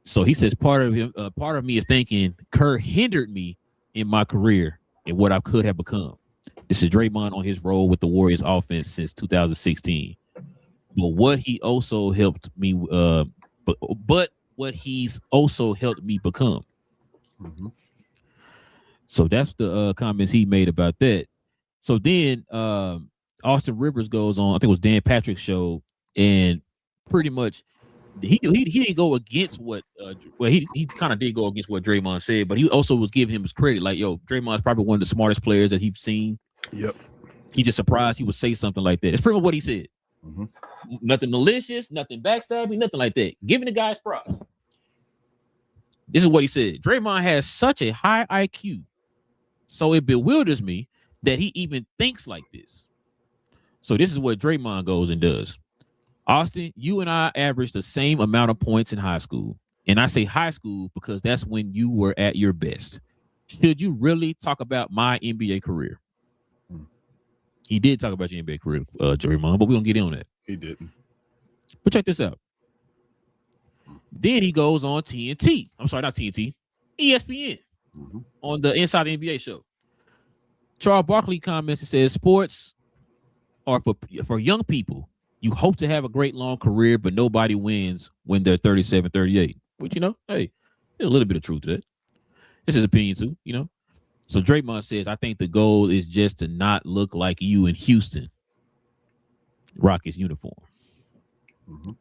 So he says part of me is thinking Kerr hindered me in my career and what I could have become. This is Draymond on his role with the Warriors offense since 2016. But what he also helped me, but what he's also helped me become. Mm-hmm. So that's the comments he made about that. So then Austin Rivers goes on, I think it was Dan Patrick's show, and pretty much he didn't go against what he kind of did go against what Draymond said, but he also was giving him his credit. Like, yo, Draymond's probably one of the smartest players that he's seen. Yep. He just surprised he would say something like that. It's pretty much what he said. Mm-hmm. Nothing malicious, nothing backstabbing, nothing like that. Giving the guys props. This is what he said. Draymond has such a high IQ, so it bewilders me that he even thinks like this. So this is what Draymond goes and does. Austin, you and I averaged the same amount of points in high school. And I say high school because that's when you were at your best. Should you really talk about my NBA career? He did talk about your NBA career, Draymond, but we don't get in on that. He didn't. But check this out. Then he goes on TNT. I'm sorry, not TNT. ESPN on the Inside the NBA show. Charles Barkley comments and says, sports are for young people. You hope to have a great long career, but nobody wins when they're 37, 38. Which, hey, there's a little bit of truth to that. This is opinion too, So Draymond says, I think the goal is just to not look like you in Houston Rockets uniform. Mm-hmm.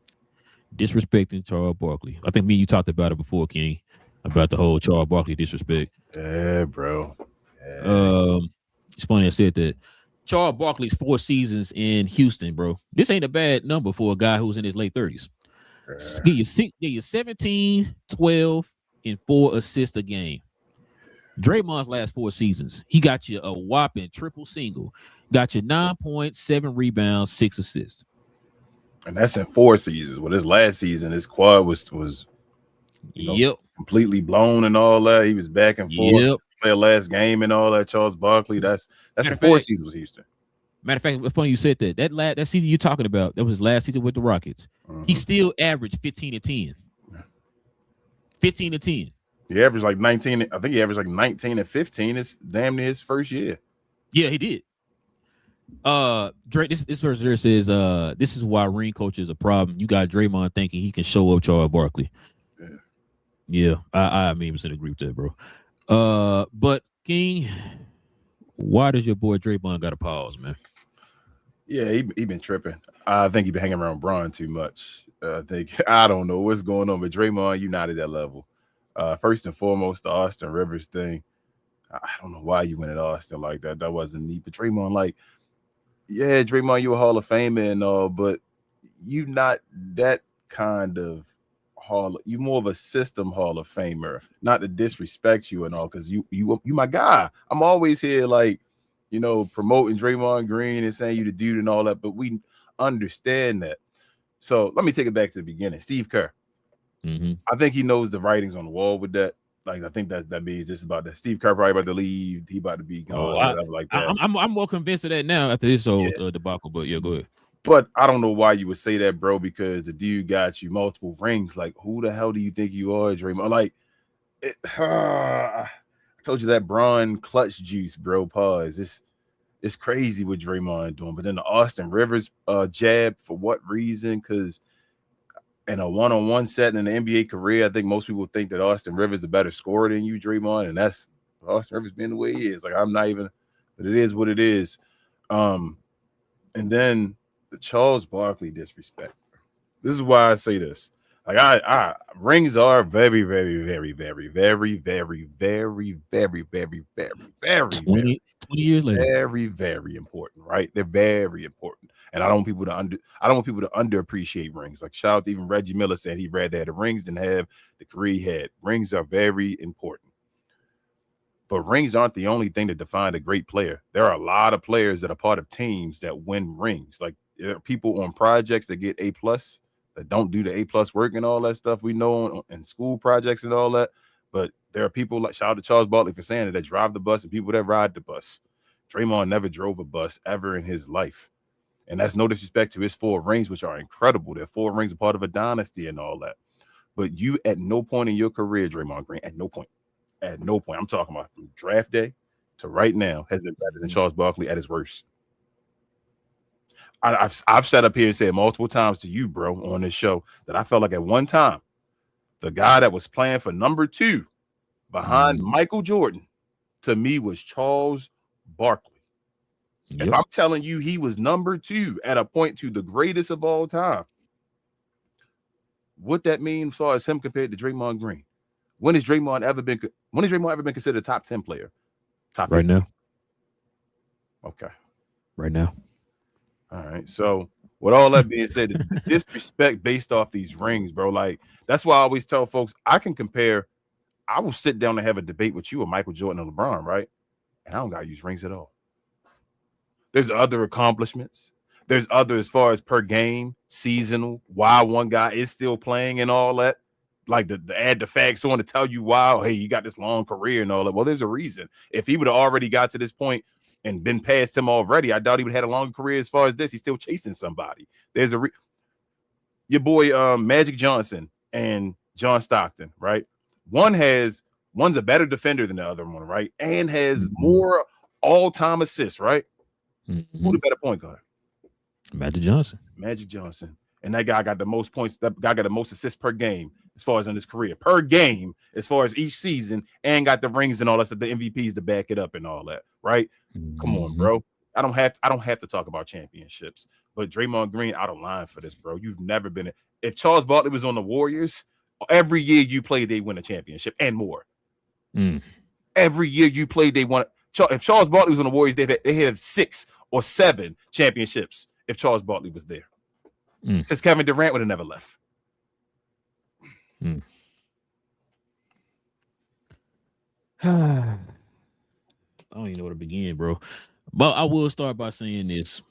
Disrespecting Charles Barkley. I think me and you talked about it before, King, about the whole Charles Barkley disrespect. Yeah, bro. Yeah. It's funny I said that. Charles Barkley's 4 seasons in Houston, bro. This ain't a bad number for a guy who's in his late 30s. Give you 17, 12, and 4 assists a game. Draymond's last 4 seasons, he got you a whopping triple single. Got you 9 points, 7 rebounds, 6 assists. And that's in 4 seasons. Well, this last season, his quad was completely blown and all that. He was back and forth. Yep. Play a last game and all that. Charles Barkley. That's in 4 seasons with Houston. Matter of fact, it's funny you said that. That season you're talking about, that was his last season with the Rockets. He still averaged 15 and 10. 15 and 10. He averaged like 19. I think he averaged like 19 and 15. It's damn near his first year. Yeah, he did. Dre, this verse here says, this is why ring coach is a problem. You got Draymond thinking he can show up Charles Barkley. Yeah, I mean, I agree with that, bro. But King, why does your boy Draymond got a pause, man? Yeah, he been tripping. I think he been hanging around Bron too much. I don't know what's going on, but Draymond, you not at that level. First and foremost, the Austin Rivers thing. I don't know why you went at Austin like that. That wasn't neat. But Draymond, Draymond, you a Hall of Famer and all, but you not that kind of you more of a system Hall of Famer. Not to disrespect you and all, because you my guy. I'm always here promoting Draymond Green and saying you the dude and all that, but we understand that. So let me take it back to the beginning. Steve Kerr. Mm-hmm. I think he knows the writings on the wall with that. Like, I think that means this is about that. Steve Kerr probably about to leave. He about to be gone. Whatever like that. I'm more convinced of that now after this whole debacle. But yeah, go ahead. But I don't know why you would say that, bro, because the dude got you multiple rings. Like, who the hell do you think you are, Draymond? Like, I told you that Bron clutch juice, bro. Pause. It's crazy what Draymond doing. But then the Austin Rivers jab, for what reason? Because in a one-on-one setting in the NBA career, I think most people think that Austin Rivers is a better scorer than you, Draymond, and that's Austin Rivers being the way he is. Like, I'm not even, but it is what it is. And then the Charles Barkley disrespect. This is why I say this. Like, I rings are very, very, very, very, very, very, very, very, very, very, 20 years later. very, very important, right? They're very important. And I don't want people to underappreciate rings. Like, shout out to even Reggie Miller said he'd rather have the rings than have the career he had. Rings are very important. But rings aren't the only thing that define a great player. There are a lot of players that are part of teams that win rings. Like, there are people on projects that get A+, that don't do the A+ work and all that stuff we know in school projects and all that. But there are people like, shout out to Charles Barkley for saying that drive the bus and people that ride the bus. Draymond never drove a bus ever in his life. And that's no disrespect to his 4 rings, which are incredible. Their 4 rings are part of a dynasty and all that. But you, at no point in your career, Draymond Green, at no point, I'm talking about from draft day to right now, has been better than Charles Barkley at his worst. I've sat up here and said multiple times to you, bro, on this show that I felt like at one time, the guy that was playing for number 2 behind Michael Jordan, to me, was Charles Barkley. Yep. If I'm telling you he was number 2 at a point to the greatest of all time, what that mean as far as him compared to Draymond Green? When has Draymond ever been considered a top 10 player? Top 15? Right now. Okay. Right now. All right. So with all that being said, the disrespect based off these rings, bro, like, that's why I always tell folks I will sit down and have a debate with you or Michael Jordan or LeBron, right? And I don't gotta use rings at all. There's other accomplishments. There's other as far as per game, seasonal, why one guy is still playing and all that. Like the add the facts on to tell you why, hey, you got this long career and all that. Well, there's a reason. If he would have already got to this point and been past him already, I doubt he would have had a longer career as far as this. He's still chasing somebody. There's your boy Magic Johnson and John Stockton, right? One's a better defender than the other one, right? And has more all-time assists, right? Who the better point guard? Magic Johnson. And that guy got the most points. That guy got the most assists per game as far as in his career. Per game, as far as each season, and got the rings and all that stuff, the MVPs to back it up and all that, right? Come on, bro. I don't have to talk about championships. But Draymond Green out of line for this, bro. You've never been. If Charles Barkley was on the Warriors, every year you played, they win a championship and more. Every year you played, they won. If Charles Barkley was on the Warriors, they have 6 or 7 championships if Charles Barkley was there. Because Kevin Durant would have never left. I don't even know where to begin, bro. But I will start by saying this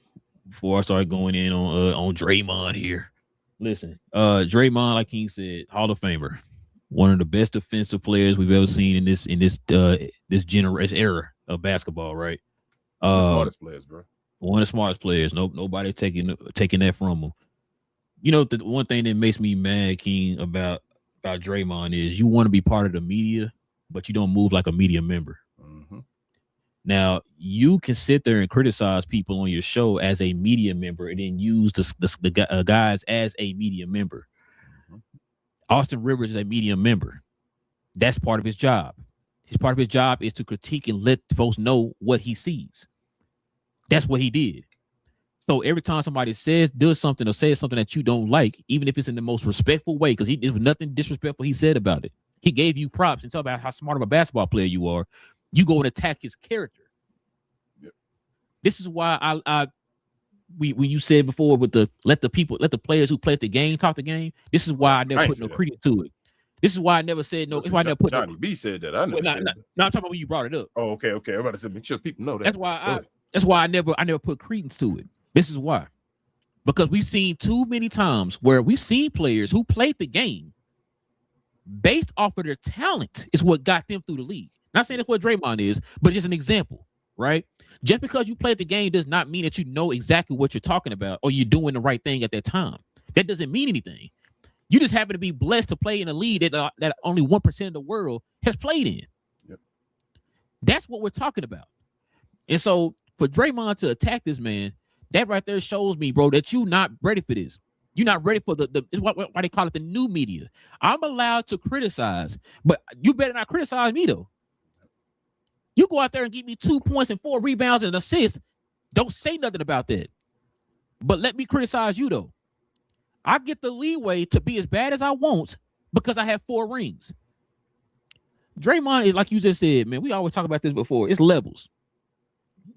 before I start going in on Draymond here. Listen, Draymond, like King said, Hall of Famer, one of the best defensive players we've ever seen in this era of basketball, right? The smartest players, bro. One of the smartest players. Nobody taking that from him. You know, the one thing that makes me mad, King, about Draymond is you want to be part of the media, but you don't move like a media member. Now, you can sit there and criticize people on your show as a media member and then use the guys as a media member. Austin Rivers is a media member. That's part of his job. Part of his job is to critique and let folks know what he sees. That's what he did. So every time somebody does something or says something that you don't like, even if it's in the most respectful way, because there was nothing disrespectful he said about it. He gave you props and talk about how smart of a basketball player you are. You go and attack his character. Yep. This is why when you said before with let the players who play the game talk the game. This is why I never put no credence to it. This is why I never said no. This is why I never put Johnny B said that. I never said that. No, I'm talking about when you brought it up. Oh, okay. I'm about to say, make sure people know that. That's why I never put credence to it. This is why. Because we've seen too many times where we've seen players who played the game based off of their talent is what got them through the league. Not saying that's what Draymond is, but just an example, right? Just because you played the game does not mean that you know exactly what you're talking about or you're doing the right thing at that time. That doesn't mean anything. You just happen to be blessed to play in a league that only 1% of the world has played in. Yep. That's what we're talking about. And so for Draymond to attack this man, that right there shows me, bro, that you're not ready for this. You're not ready for the why they call it the new media. I'm allowed to criticize, but you better not criticize me though. You go out there and give me 2 points and 4 rebounds and an assist. Don't say nothing about that. But let me criticize you though. I get the leeway to be as bad as I want because I have 4 rings. Draymond is like you just said, man. We always talk about this before. It's levels.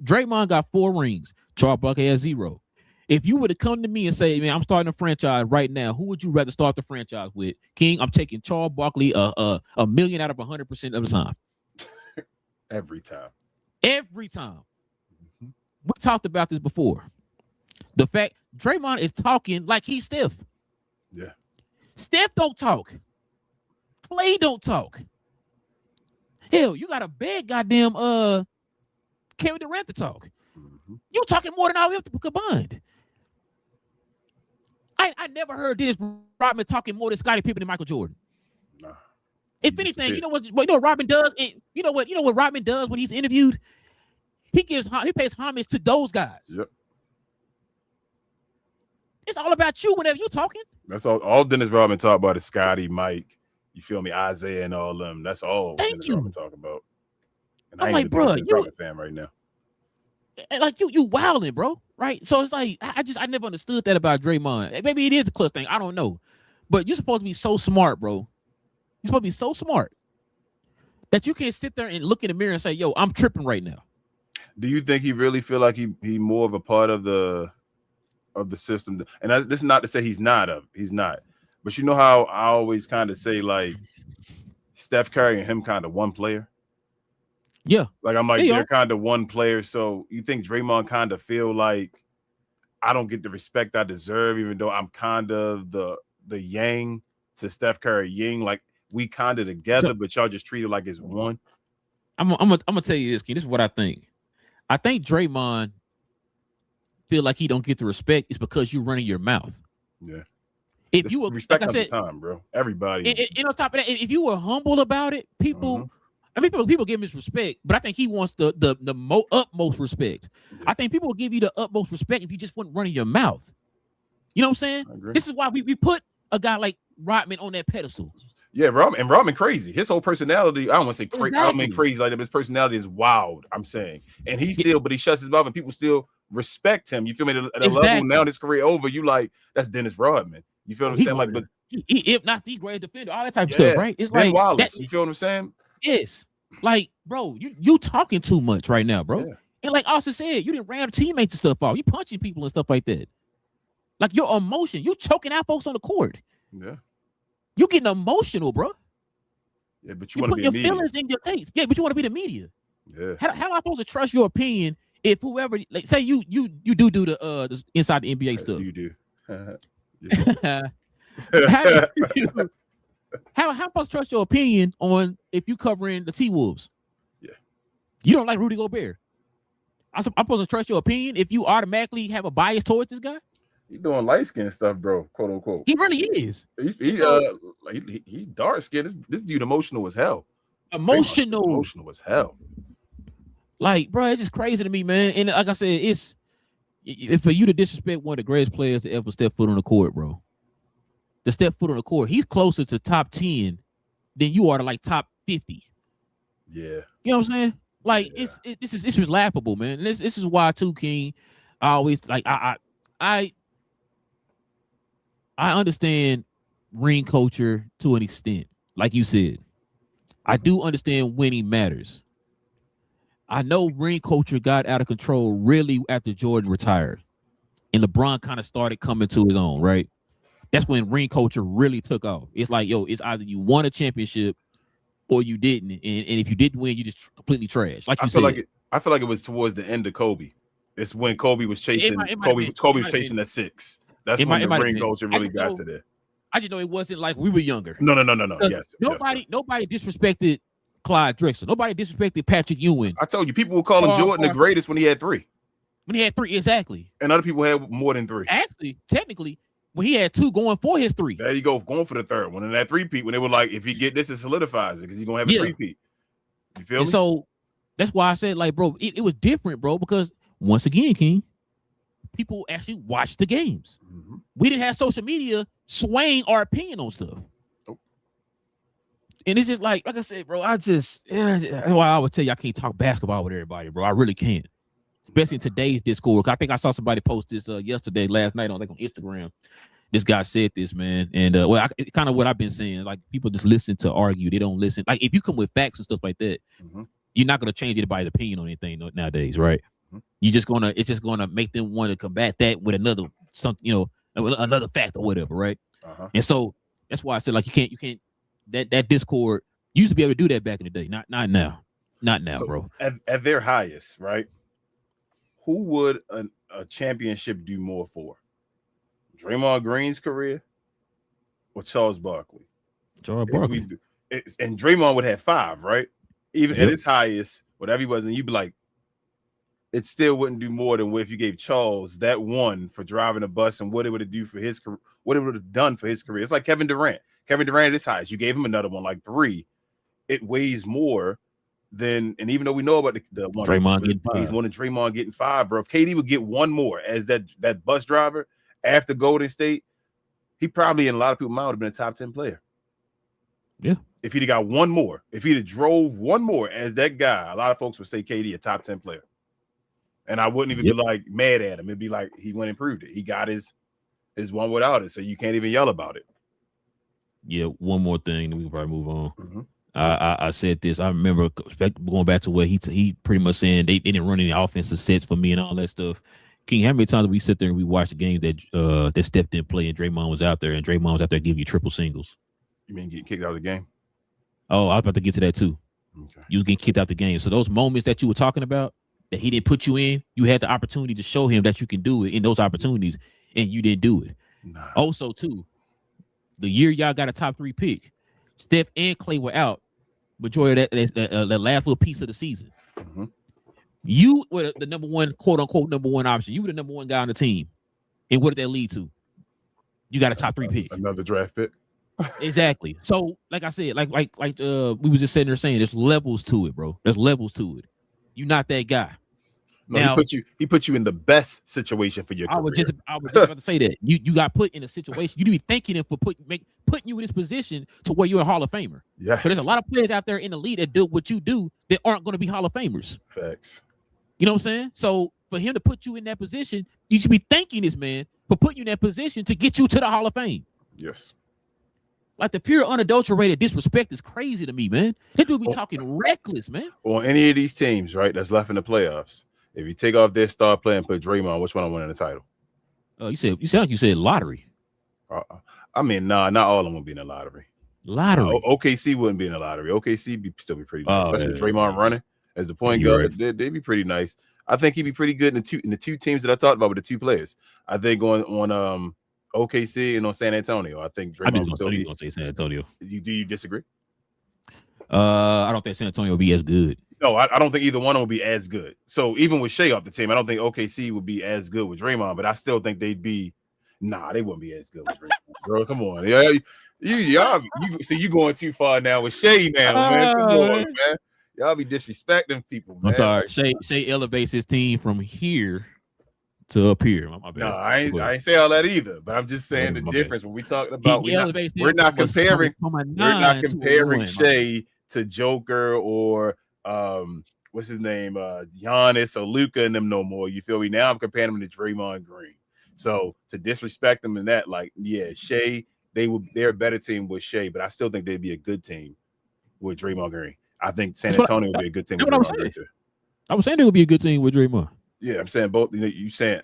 Draymond got 4 rings. Charles Barkley has 0. If you were to come to me and say, man, I'm starting a franchise right now, who would you rather start the franchise with? King, I'm taking Charles Barkley a million out of 100% of the time. Every time. Every time. Mm-hmm. We talked about this before. The fact Draymond is talking like he's Steph. Yeah. Steph don't talk. Clay don't talk. Hell, you got a bad goddamn Kevin Durant to talk. Mm-hmm. You talking more than all of them combined. I never heard Dennis Rodman talking more than Scottie Pippen and Michael Jordan. Nah. If anything, you know what Rodman does? You know what Rodman does when he's interviewed? He pays homage to those guys. Yep. It's all about you whenever you're talking. That's all Dennis Rodman talk about is Scotty, Mike, you feel me, Isaiah and all them. That's all Dennis Rodman talk about. And I'm like, bro, you a fan right now. Like you wilding, bro. Right? So it's like I never understood that about Draymond. Maybe it is a clutch thing. I don't know. But you're supposed to be so smart, bro. You're supposed to be so smart that you can't sit there and look in the mirror and say, yo, I'm tripping right now. Do you think he really feel like he more of a part of the system? And this is not to say he's not. But you know how I always kind of say, like, Steph Curry and him kind of one player? Yeah. Like, I'm like, they're kind of one player. So you think Draymond kind of feel like I don't get the respect I deserve, even though I'm kind of the yang to Steph Curry yin, like we kind of together, but y'all just treat it like it's one? I'm gonna tell you this, King. This is what I think. I think Draymond feel like he don't get the respect is because you running your mouth. Yeah. If you were respect like I said, time, bro. Everybody. And on top of that, if you were humble about it, people, I mean, people give him his respect, but I think he wants the utmost respect. Yeah. I think people will give you the utmost respect if you just wouldn't run your mouth. You know what I'm saying? This is why we put a guy like Rodman on that pedestal. Yeah, Rodman crazy. His whole personality, I don't want to say crazy. Exactly. I don't mean crazy like that, but his personality is wild, I'm saying. And he still, but he shuts his mouth and people still respect him. You feel me? At a level now, his career over, you like, that's Dennis Rodman. You feel what I'm saying? Like, but if not the great defender, all that type of stuff, right? It's Ben like Wallace. You feel what I'm saying? Yes. Like, bro, you talking too much right now, bro. Yeah. And like Austin said, you didn't ram teammates and stuff off. You punching people and stuff like that. Like your emotion, you choking out folks on the court. Yeah. You getting emotional, bro. Yeah, but you want to be your feelings in your face. Yeah, but you want to be the media. Yeah. How am I supposed to trust your opinion if whoever, like, say you do the inside the NBA stuff? You do. How am I supposed to trust your opinion on if you covering the T-Wolves? Yeah. You don't like Rudy Gobert. I'm supposed to trust your opinion if you automatically have a bias towards this guy? He's doing light skin stuff, bro, quote unquote. He really is. He's dark skinned. This dude emotional as hell. Emotional as hell. Like, bro, it's just crazy to me, man. And like I said, it's for you to disrespect one of the greatest players to ever step foot on the court, bro. To step foot on the court, he's closer to top 10 than you are to like top 50. Yeah. You know what I'm saying? Like, this is laughable, man. And this is why too, King. I always like I understand ring culture to an extent, like you said. I do understand winning matters. I know ring culture got out of control really after Jordan retired, and LeBron kind of started coming to his own, right? That's when ring culture really took off. It's like, yo, it's either you won a championship or you didn't, and if you didn't win, you just completely trash. Like you said, I feel like it was towards the end of Kobe. It's when Kobe was chasing. Kobe was chasing at 6. That's when the ring culture really got to there. I just know it wasn't like we were younger. No. Yes. Nobody disrespected Clyde Drexler. Nobody disrespected Patrick Ewing. I told you, people were calling Jordan the greatest when he had 3. When he had 3, exactly. And other people had more than 3. Actually, technically, when he had 2 going for his 3. There you go, going for the 3rd one. And that 3-peat, when they were like, if he get this, it solidifies it because he's going to have a 3-peat. You feel me? So that's why I said, like, bro, it was different, bro, because once again, King, people actually watch the games. Mm-hmm. We didn't have social media swaying our opinion on stuff. Nope. And it's just like I said, bro, that's why I would tell you I can't talk basketball with everybody, bro. I really can't. Especially in today's Discord. I think I saw somebody post this last night on Instagram. This guy said this, man. And kind of what I've been saying. Like, people just listen to argue. They don't listen. Like, if you come with facts and stuff like that, you're not gonna change anybody's opinion on anything nowadays, right? It's just gonna make them want to combat that with another fact or whatever, right? And so that's why I said, like, you can't that Discord, you used to be able to do that back in the day. Not now. So, bro. At their highest, right? Who would a championship do more for? Draymond Green's career or Charles Barkley? Charles Barkley. And Draymond would have 5, right? Even at his highest, whatever he was, and you'd be like, it still wouldn't do more than if you gave Charles that 1 for driving a bus and what it would have do for his career, what it would have done for his career. It's like Kevin Durant. Kevin Durant at his highest, you gave him another one, like 3. It weighs more than, and even though we know about the one, Draymond getting 5. He's one of Draymond getting 5, bro. If KD would get 1 more as that bus driver after Golden State, he probably in a lot of people's mind would have been a top 10 player. Yeah. If he'd have got 1 more, if he'd have drove 1 more as that guy, a lot of folks would say KD a top 10 player. And I wouldn't even be like mad at him. It'd be like he went and proved it. He got his 1 without it, so you can't even yell about it. Yeah, one more thing, then we can probably move on. I said this. I remember going back to where he pretty much saying they didn't run any offensive sets for me and all that stuff. King, how many times we sit there and we watch the games that Steph didn't play and Draymond was out there and Draymond was out there giving you triple singles? You mean getting kicked out of the game? Oh, I was about to get to that too. Okay. You was getting kicked out the game. So those moments that you were talking about that he didn't put you in, you had the opportunity to show him that you can do it in those opportunities, and you didn't do it. Nah. Also, too, the year y'all got a top 3 pick, Steph and Clay were out majority of that last little piece of the season. You were the number 1, quote unquote, number 1 option. You were the number 1 guy on the team. And what did that lead to? You got a top 3 pick. Another draft pick. Exactly. So, like I said, like we was just sitting there saying, there's levels to it, bro. There's levels to it. You're not that guy. No, now, he put you in the best situation for your career. I was just about to say that. You got put in a situation. You need to be thanking him for putting you in this position to where you're a Hall of Famer. Yes. But there's a lot of players out there in the league that do what you do that aren't going to be Hall of Famers. Facts. You know what I'm saying? So for him to put you in that position, you should be thanking this man for putting you in that position to get you to the Hall of Fame. Yes. Like, the pure unadulterated disrespect is crazy to me, man. They do be talking reckless, man. On any of these teams, right, that's left in the playoffs, if you take off their star player and put Draymond, which one will win the title? You sound like you said lottery. I mean, nah, not all of them will be in the lottery. Lottery. OKC wouldn't be in the lottery. OKC still be pretty nice, especially with Draymond running as the point guard. Right. They'd be pretty nice. I think he'd be pretty good in the 2 teams that I talked about with the 2 players. I think on OKC and on San Antonio. I think Draymond would be. Gonna say San Antonio. Do you disagree? I don't think San Antonio will be as good. No, I don't think either one will be as good. So even with Shea off the team, I don't think OKC would be as good with Draymond, but I still think they'd be. Nah, they wouldn't be as good with Draymond. Bro, come on, yeah, y'all, you going too far now with Shea now, man. Come on, man. Y'all be disrespecting people, man. I'm sorry. Shea elevates his team from here to up here. My bad. No, I ain't say all that either. But I'm just saying the difference when we talking about we're not comparing Shea to Joker or what's his name, Giannis or Luka and them no more. You feel me? Now I'm comparing them to Draymond Green. So to disrespect them in that, like, yeah, Shea, they're a better team with Shea, but I still think they'd be a good team with Draymond Green. I think San Antonio would be a good team with Draymond Green too. I was saying they would be a good team with Draymond. Yeah, I'm saying both.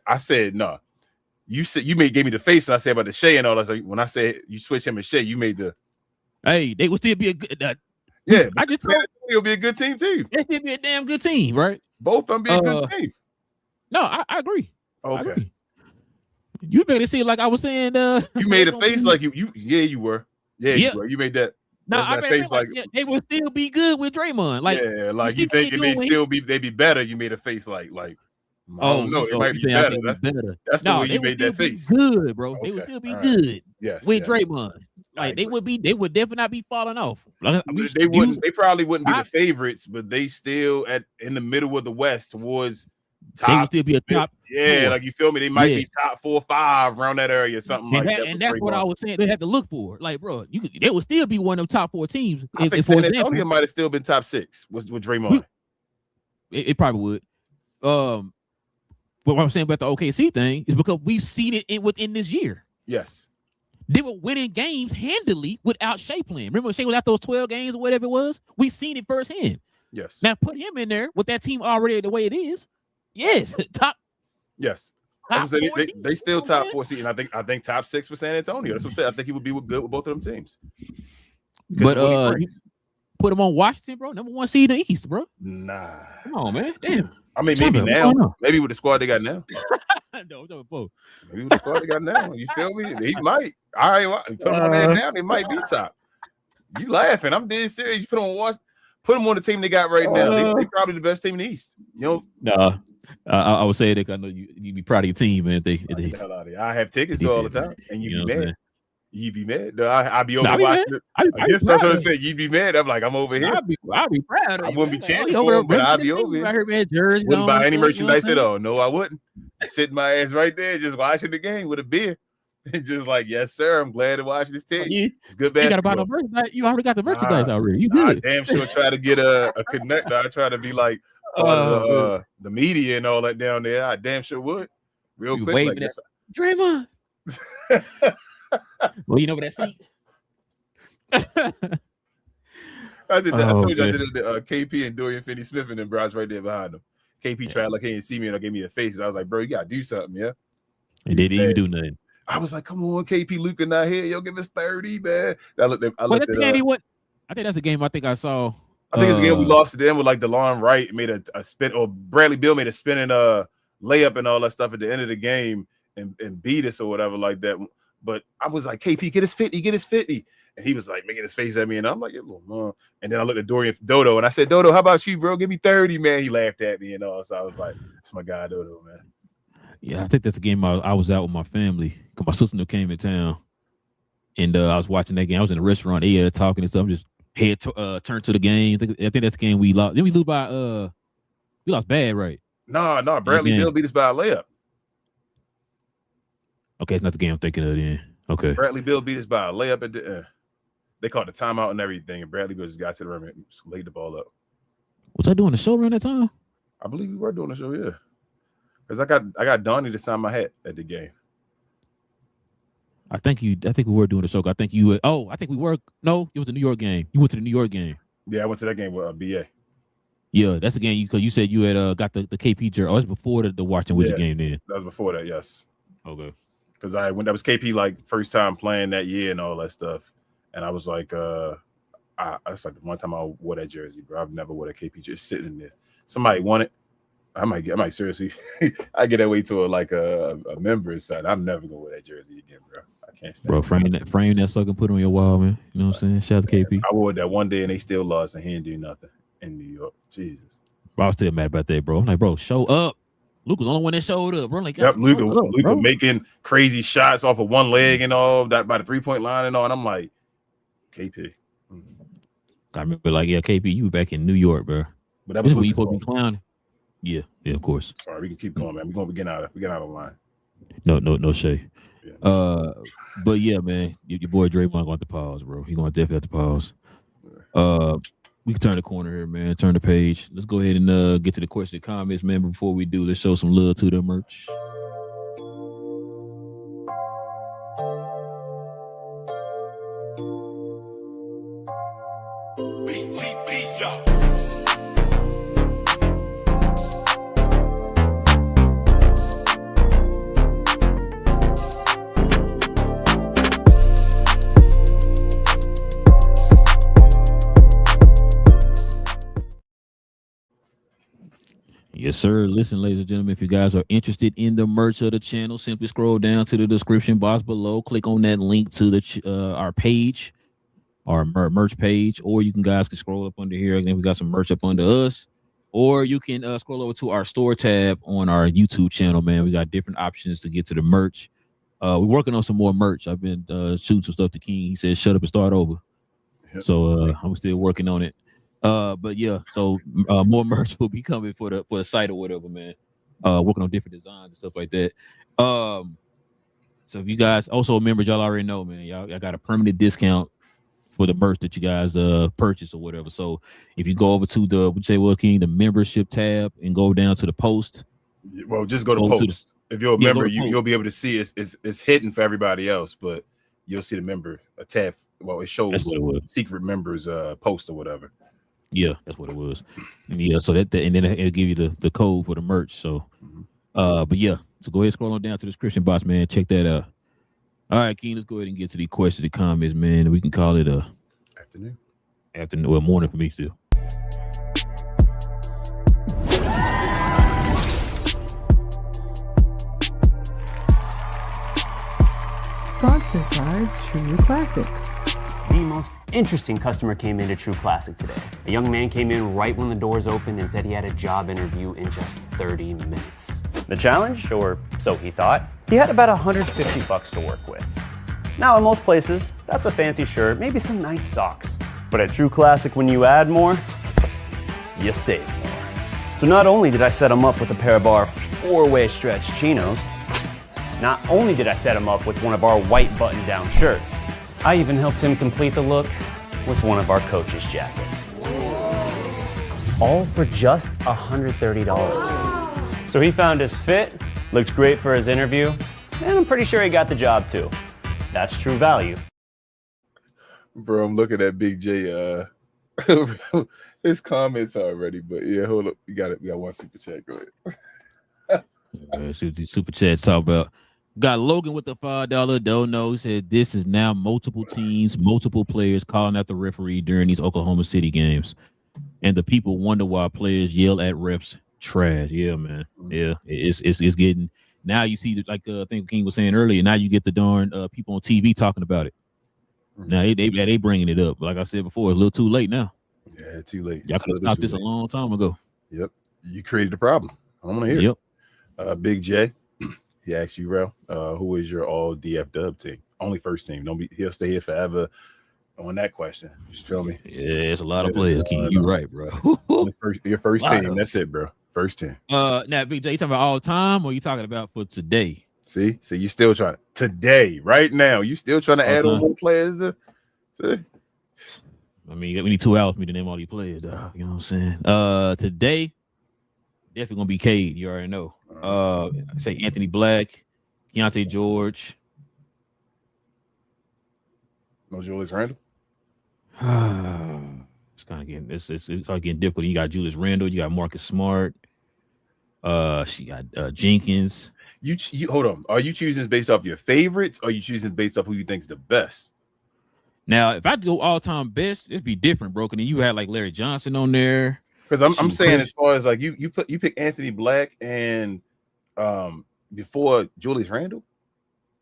I said no. You said gave me the face when I said about the Shea and all that. So when I said you switch him and Shea, you made the. Hey, they would still be a good. Yeah, I just told it'll be a good team too. They still be a damn good team, right? Both of them be a good team. No, I agree. Okay. I agree. You made it seem like I was saying. You made a face like you were. Yeah, you were. You made that. No, I face like they would still be good with Draymond. Like, yeah, like you think they'd be better. You made a face like. Oh no, it might be better. That's the way you made that face. Good, bro. Okay. They would still be good. Yes, with Draymond. Like they would definitely not be falling off. They probably wouldn't be the favorites, but they still in the middle of the West towards They would still be a top. Yeah, 4. like you feel me? They might be top 4 or 5 around that area, something and like that. that. And that's what I was saying. They had to look for. Like, bro, they would still be one of them top 4 teams. I think San Antonio might have still been top 6 with Draymond. It probably would. But what I'm saying about the OKC thing is because we've seen it within this year. Yes. They were winning games handily without Shea playing. Remember when Shea was at those 12 games or whatever it was? We've seen it firsthand. Yes. Now put him in there with that team already the way it is. Yes. Top. Yes. Top they still top 4 seed. And I think top 6 for San Antonio. That's what I'm saying. I think he would be good with both of them teams. But you put him on Washington, bro. Number 1 seed in the East, bro. Nah. Come on, man. Damn. I mean, maybe now. Maybe with the squad they got now. No, maybe with the squad they got now. You feel me? He might. I ain't put him on there now. They might be top. You laughing? I'm dead serious. You put him on Washington. Put them on the team they got right now. They probably the best team in the East. You know? No, I would say that I know you be proud of your team, man. I have tickets though all the time, and you be mad. You be mad. No, I be over watching it. I guess that's what I said. You be mad. I'm like, I'm over here. I'll be proud of you. I wouldn't be chanting for him, but I'll be over here. I heard, man, jersey. Wouldn't buy any merchandise at all. No, I wouldn't. I sit my ass right there, just watching the game with a beer. And just like, yes, sir. I'm glad to watch this team. It's good basketball. You got to buy no merchandise. You already got the merchandise already. You good? I damn sure try to get a connector. I try to be like the media and all that down there. I damn sure would. Real quick. Like this. Draymond. Well, you know what that seat? I did that. I told you I did it to KP and Dorian Finney-Smith and then Bryce right there behind them. KP tried like he didn't see me and gave me a face. I was like, bro, you gotta do something, yeah. And they didn't even do nothing. I was like, come on, KP Luka not here. Yo, give us 30, man. I looked at I think that's a game I think I saw. I think it's a game we lost to them with like DeLon Wright made a spin, or Bradley Beal made a spinning layup and all that stuff at the end of the game and beat us or whatever like that. But I was like, KP, get his 50. And he was like making his face at me. And I'm like, yeah, little mom. And then I looked at Dorian Dodo and I said, Dodo, how about you, bro? Give me 30, man. He laughed at me and all. So I was like, that's my guy, Dodo, man. Yeah, I think that's a game I was out with my family because my sister came in town. And I was watching that game. I was in the restaurant, talking and stuff. Just turned to the game. I think that's the game we lost. Then we lose by we lost bad, right? No, Bradley Beal beat us by a layup. Okay, it's not the game I'm thinking of then. Okay. Bradley Beal beat us by a layup at the they called the timeout and everything, and Bradley Beal just got to the rim and laid the ball up. Was I doing the show around that time? I believe we were doing the show, yeah. Because I got Donnie to sign my hat at the game. I think we were doing the show. I think you. I think we were. No, it was the New York game. You went to the New York game. Yeah, I went to that game with BA. Yeah, that's the game. You said you had got the KP jersey. Oh, it's before the Washington Wizards game. Then that was before that. Yes. Okay. Because that was KP like first time playing that year and all that stuff, and I was like, that's like the one time I wore that jersey, bro. I've never wore that KP jersey sitting there. Somebody want it. I might seriously. I get that way to a member's side. I'm never gonna wear that jersey again, bro. I can't stand. Bro, frame that sucker, put it on your wall, man. You know what I'm saying? Shout out to KP. I wore that one day and they still lost and he didn't do nothing in New York. Jesus. Bro, I was still mad about that, bro. I'm like, bro, show up. Luke was the only one that showed up, bro. Like, yep, Luka making crazy shots off of one leg and all that by the 3-point line and all. And I'm like, KP. I remember, like, yeah, KP, you were back in New York, bro. But that was when you supposed to be clowning. Yeah, of course. Sorry, we can keep going, man. We're gonna get out of line. No shade. Yeah, but yeah, man, your boy Draymond going to have to pause, bro. He going to definitely have to pause. We can turn the corner here, man. Turn the page. Let's go ahead and get to the question and comments, man. But before we do, let's show some love to the merch. Yes, sir. Listen, ladies and gentlemen, if you guys are interested in the merch of the channel, simply scroll down to the description box below. Click on that link to the our page, our merch page, or you guys can scroll up under here. Again, we got some merch up under us, or you can scroll over to our store tab on our YouTube channel, man. We got different options to get to the merch. We're working on some more merch. I've been shooting some stuff to King. He said, shut up and start over. Yep. So I'm still working on it. But yeah, so more merch will be coming for the site or whatever, man. working on different designs and stuff like that. So if you guys also members, y'all already know, man, y'all got a permanent discount for the merch that you guys purchase or whatever. So if you go over to the membership tab and go down to the post. Well, just go to post. If you're a member, you'll be able to see it's hidden for everybody else, but you'll see the member tab. Well, it shows secret members post or whatever. Yeah, that's what it was. And yeah, so and then it'll give you the code for the merch. So but yeah, so go ahead and scroll on down to the description box, man. Check that out. All right, King, let's go ahead and get to the questions and comments, man. We can call it afternoon, well, morning for me too. Sponsored by True Classic. The most interesting customer came into True Classic today. A young man came in right when the doors opened and said he had a job interview in just 30 minutes. The challenge, or so he thought, he had about $150 to work with. Now, in most places, that's a fancy shirt, maybe some nice socks. But at True Classic, when you add more, you save more. So not only did I set him up with a pair of our 4-way stretch chinos, not only did I set him up with one of our white button-down shirts, I even helped him complete the look with one of our coach's jackets. All for just $130. So he found his fit, looked great for his interview, and I'm pretty sure he got the job too. That's true value. Bro, I'm looking at Big J his comments already, but yeah, hold up. We got one super chat. Go ahead. See what these super chats talk about. Got Logan with the $5. Don't know. He said this is now multiple teams, multiple players calling out the referee during these Oklahoma City games, and the people wonder why players yell at refs trash. Yeah, man. Yeah, it's getting. Now you see, like I think King was saying earlier. Now you get the darn people on TV talking about it. Now they bringing it up. Like I said before, it's a little too late now. Yeah, too late. Y'all could have stopped this a long time ago. Yep, you created a problem. I want to hear. Yep. Big J. He asked you, Relle, who is your all DF dub team? Only first team. He'll stay here forever on that question. Just feel me? Yeah, it's a lot of players, King. You're right, bro. Your first team. That's it, bro. First team. Now, Big J, you talking about all time or you talking about for today? See, you still trying today, right now. You still trying to add on more players see? I mean, we need 2 hours for me to name all these players, dog. You know what I'm saying? Today, definitely gonna be Cade. You already know. I say Anthony Black, Keontae George. No Julius Randle. It's kind of getting it's getting difficult. You got Julius Randle, you got Marcus Smart. She got Jenkins. You hold on. Are you choosing based off your favorites, or are you choosing based off who you think's the best? Now, if I go all time best, it'd be different, bro. And then you had like Larry Johnson on there. Because I'm saying as far as like you pick Anthony Black and before Julius Randle,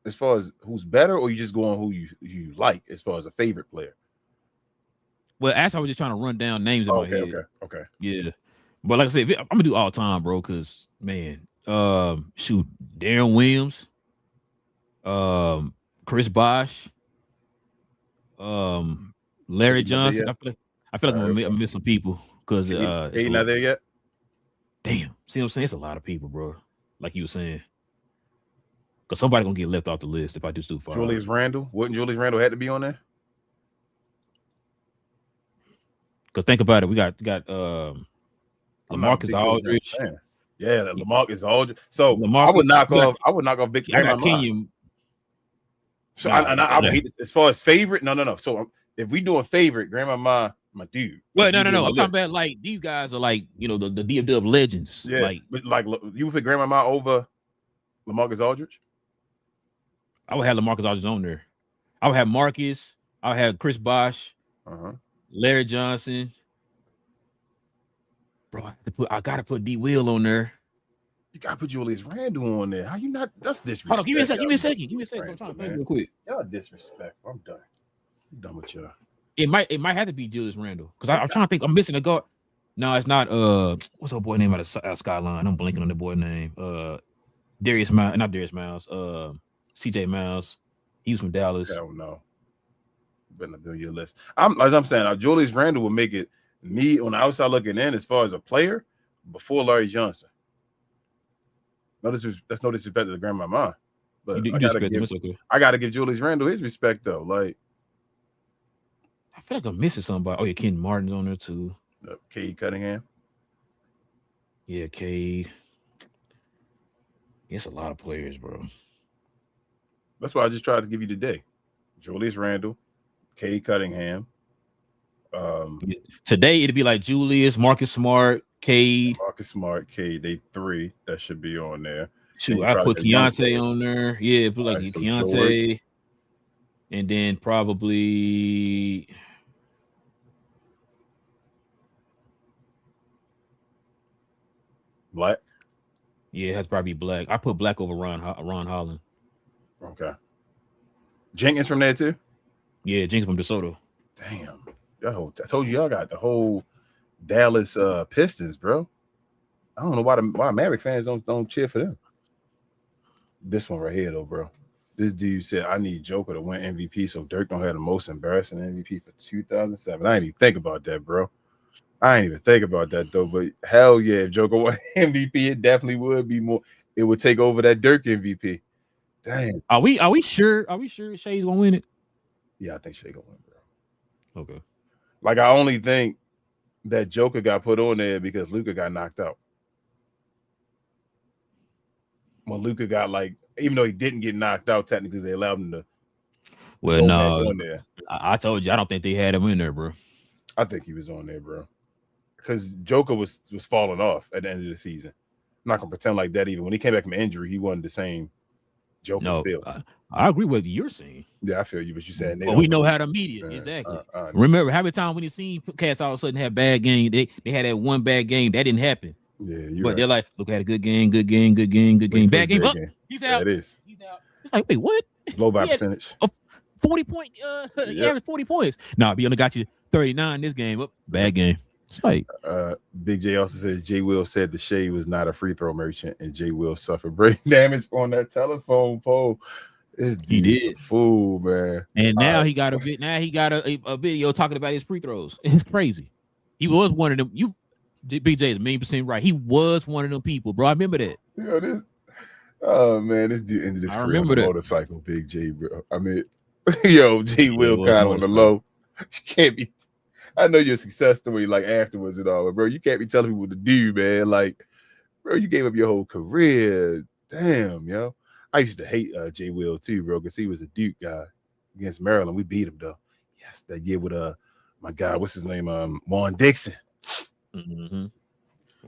as far as who's better, or you just going who you like as far as a favorite player? Well, actually, I was just trying to run down names in my head. Okay. Yeah. But like I said, I'm gonna do all time, bro, because man, Darren Williams, Chris Bosh, Larry Johnson. I feel like I'm gonna miss some people because he's not there yet. Damn, see what I'm saying? It's a lot of people, bro. Like you were saying, because somebody gonna get left off the list if I do too far. Julius Randle, wouldn't Julius Randle had to be on there? Because think about it, we got LaMarcus Aldridge. Yeah, LaMarcus Aldridge. So I would knock off Big. I got Kenyon. So I would hate this. As far as favorite, no. So if we doing favorite, Grandma, my dude. Well, no. I'm talking about like these guys are like the DFW legends. Yeah, like you would put Grandma over LaMarcus Aldridge. I would have LaMarcus Aldridge on there. I would have Marcus. I would have Chris Bosh. Larry Johnson. Bro, I gotta put D. Will on there. You gotta put Julius Randle on there. How you not? That's disrespect. Hold on, give me a second. I'm trying to think real quick. Y'all disrespectful. I'm done with y'all. It might have to be Julius Randle because I'm trying to think. I'm missing a guard. No, it's not. What's that boy name out of Skyline? I'm blanking on the boy name. Darius Miles, not Darius Miles. CJ Miles. He was from Dallas. I don't know. Better not be on your list. I'm saying, Julius Randle would make it me on the outside looking in as far as a player before Larry Johnson. That's no disrespect to the grandmama. But You disrespect him. It's okay. I gotta give Julius Randle his respect though. Like, I feel like I'm missing somebody. Oh yeah, Ken Martin's on there too. Cade Cunningham. Yeah, Cade. It's a lot of players, bro. That's why I just tried to give you today. Julius Randle, Cade Cunningham. Today it'd be like Julius, Marcus Smart, Cade. Cade. They 3 that should be on there. Shoot, I put Keontae on there. Yeah, put like Keontae, and then probably Black. Yeah, it has to probably be Black. I put Black over Ron Holland. Okay. Jenkins from there too? Yeah, Jenkins from DeSoto. Damn. I told you y'all got the whole Dallas Pistons, bro. I don't know why Maverick fans don't cheer for them. This one right here, though, bro. This dude said, I need Joker to win MVP so Dirk don't have the most embarrassing MVP for 2007. I ain't even think about that, bro. I ain't even think about that, though. But hell yeah, if Joker won MVP, it definitely would be more. It would take over that Dirk MVP. Damn. Are we sure? Are we sure Shay's gonna win it? Yeah, I think Shay gonna win, bro. Okay. Like, I only think that Joker got put on there because Luka got knocked out. When Luka got, like, even though he didn't get knocked out, technically they allowed him to. Well, no, I told you I don't think they had him in there, bro. I think he was on there, bro. Because Joker was falling off at the end of the season. I'm not gonna pretend like that even. When he came back from injury, he wasn't the same Joker still. I agree with what you're saying. Yeah, I feel you, but you said but we know how to meet it. Exactly. Remember, how many times when you seen cats all of a sudden have bad game, they had that one bad game. That didn't happen. Yeah, but they're like, look at a good game. Bad game. He's out. That is. He's out. It's like, wait, what? Blow by percentage. 40 point, average 40 points. Nah, he only got you 39 this game. Bad game. It's like Big J also says J Will said the Shea was not a free throw merchant, and J Will suffered brain damage on that telephone pole. He did. A fool, man. And now he got a video talking about his free throws. It's crazy. He was one of them. BJ is 1,000,000% right. He was one of them people, bro. I remember that. This dude ended his career on a motorcycle, Big J, bro. I mean, J Will kind of on the low. You can't be. I know your success story, like afterwards and all, but bro, you can't be telling people what to do, man. Like, bro, you gave up your whole career. Damn, yo. I used to hate J Will too, bro, because he was a Duke guy against Maryland. We beat him though. Yes, that year with my guy, what's his name? Juan Dixon. Mm-hmm.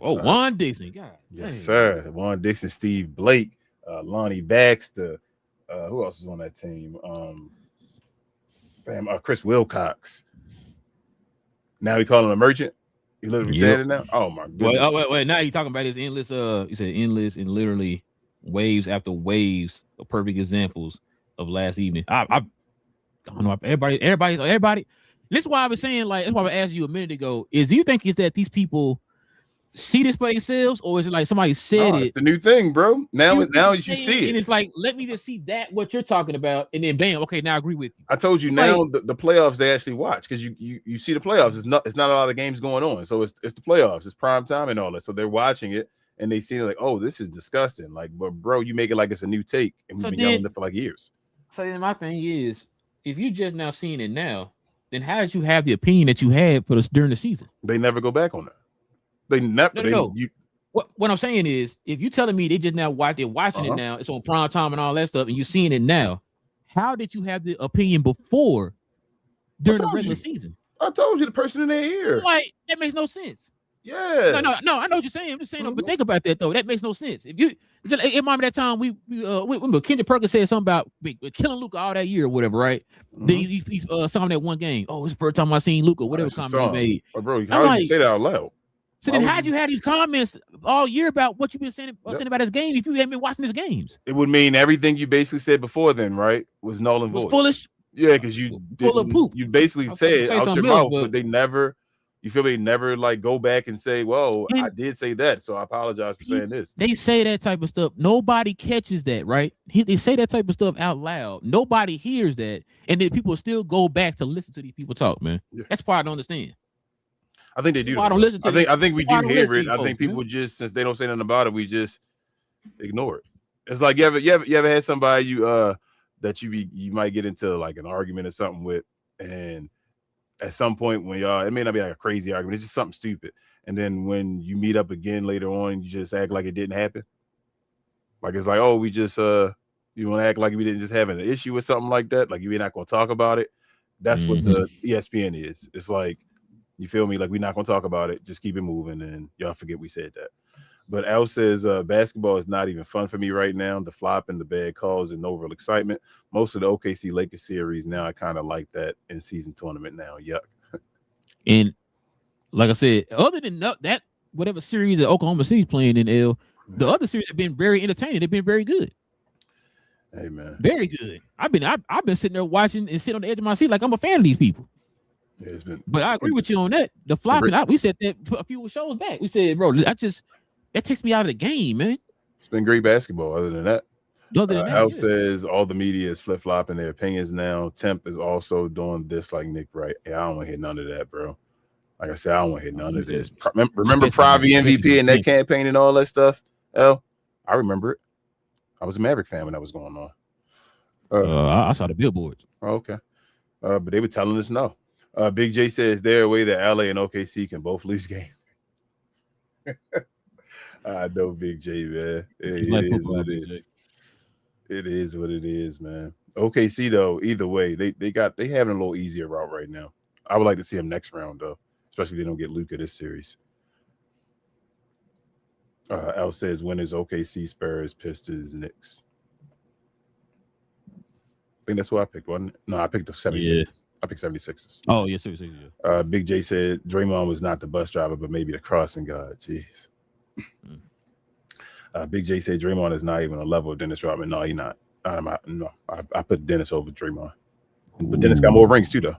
Oh, Juan Dixon, God. Yes, sir. Juan Dixon, Steve Blake, Lonnie Baxter. Who else is on that team? Chris Wilcox. Now we call him a merchant. He literally said it now. Oh my goodness. Wait. Now you talking about his endless. He said endless and literally waves after waves of perfect examples of last evening. I don't know. Everybody. This is why I was saying, like, that's why I asked you a minute ago. Do you think it's that these people see this for themselves, or is it like somebody said it? It's the new thing, bro. Now you see it, and it's like, let me just see that what you're talking about, and then bam, okay, now I agree with you. I told you now the playoffs they actually watch because you see the playoffs. It's not a lot of games going on, so it's the playoffs. It's prime time and all that. So they're watching it and they see it like, oh, this is disgusting. Like, but bro, you make it like it's a new take, and we've been yelling it for like years. So then my thing is, if you just now seeing it now, then how did you have the opinion that you had for us during the season? They never go back on that. They never. No. What I'm saying is, if you're telling me they just now they're watching it now, it's on prime time and all that stuff, and you're seeing it now, how did you have the opinion before during the regular season? I told you, the person in their ear. Like, that makes no sense. Yeah. No, I know what you're saying. I'm just saying, but think about that though. That makes no sense. If you remember that time we Kendrick Perkins said something about killing Luka all that year or whatever, right? Mm-hmm. Then he saw him that one game. Oh, it's the first time I seen Luka, whatever comment he made. Oh, bro, how did you say that out loud? So then how'd you have these comments all year about what you've been saying about his game if you haven't been watching his games? It would mean everything you basically said before then, right? Was null and void. Was foolish. Yeah, because you full of poop. You basically said out your mouth, but they never. You feel me? Never like go back and say, "Well, I did say that, so I apologize for saying this." They say that type of stuff. Nobody catches that, right? They say that type of stuff out loud. Nobody hears that, and then people still go back to listen to these people talk. Man, that's part I don't understand. I think they do. I don't listen to. I think we do hear it. I think people just, since they don't say nothing about it, we just Ignore it. It's like you ever had somebody you might get into like an argument or something with, and at some point when y'all, it may not be like a crazy argument, it's just something stupid. And then when you meet up again later on, you just act like it didn't happen. Like it's like, oh, we just you want to act like we didn't just have an issue with something like that, like you're not going to talk about it. That's what the ESPN is. It's like, you feel me? Like we're not going to talk about it. Just keep it moving, and y'all forget we said that. But Al says basketball is not even fun for me right now. The flop and the bad calls and no real excitement. Most of the OKC Lakers series now, I kind of like that in season tournament now. Yuck. And like I said, other than that, whatever series that Oklahoma City's playing in L, the other series have been very entertaining. They've been very good. Hey man, very good. I've been sitting there watching and sitting on the edge of my seat like I'm a fan of these people. Yeah, it's been. But I agree with you on that. The flopping, we said that a few shows back. We said, bro, that takes me out of the game, man. It's been great basketball. Other than that, Al says all the media is flip flopping their opinions now. Temp is also doing this like Nick Wright. Yeah, I don't want to hear none of that, bro. Like I said, I don't want to hear none of this. Remember Pravi MVP and that campaign and all that stuff? L, I remember it. I was a Maverick fan when that was going on. I saw the billboards. Okay. But they were telling us no. Big J says there a way that LA and OKC can both lose game. I know Big J, man. It is what it is. It is what it is, man. OKC though, either way, they having a little easier route right now. I would like to see them next round though, especially if they don't get Luka this series. Al says winners OKC, Spurs, Pistons, Knicks. I think that's what I picked, wasn't it? No, I picked the 76ers. Yeah. I picked 76ers. Oh, yeah, 76ers, yeah. Big J said Draymond was not the bus driver, but maybe the crossing guard. Jeez. Big J said Draymond is not even a level of Dennis Rodman. No, he's not. I put Dennis over Draymond. But Dennis got more rings too, though.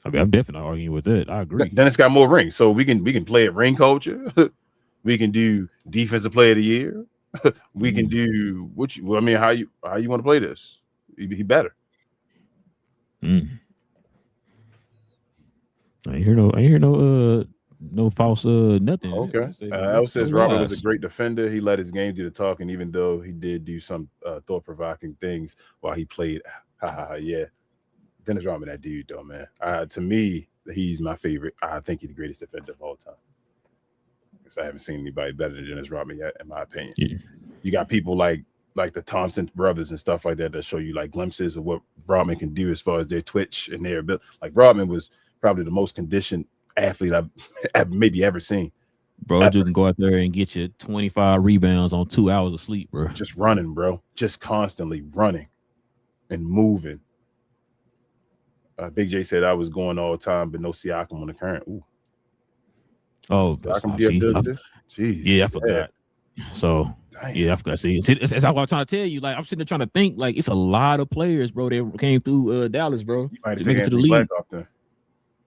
I mean, I'm definitely not arguing with that. I agree. Dennis got more rings, so we can play at ring culture. We can do defensive player of the year. We can do how you want to play this. He better. I ain't hear no false nothing. Okay. Al says Robert was a great defender. He let his game do the talking, even though he did do some thought-provoking things while he played. Yeah. Dennis Rodman, that dude though, man. To me, he's my favorite. I think he's the greatest defender of all time. Because I haven't seen anybody better than Dennis Rodman yet, in my opinion. Yeah. You got people like the Thompson brothers and stuff like that show you like glimpses of what Rodman can do as far as their twitch and their ability. Like Rodman was probably the most conditioned athlete I've maybe ever seen. Bro, you can go out there and get you 25 rebounds on 2 hours of sleep, bro. Just running, bro. Just constantly running and moving. Big J said I was going all the time, but no Siakam on the current. Ooh. Oh, Jeez. Yeah, I forgot. So, yeah, I forgot. See, that's what I'm trying to tell you. Like, I'm sitting there trying to think. Like, it's a lot of players, bro, that came through Dallas, bro. You might have taken the league off there.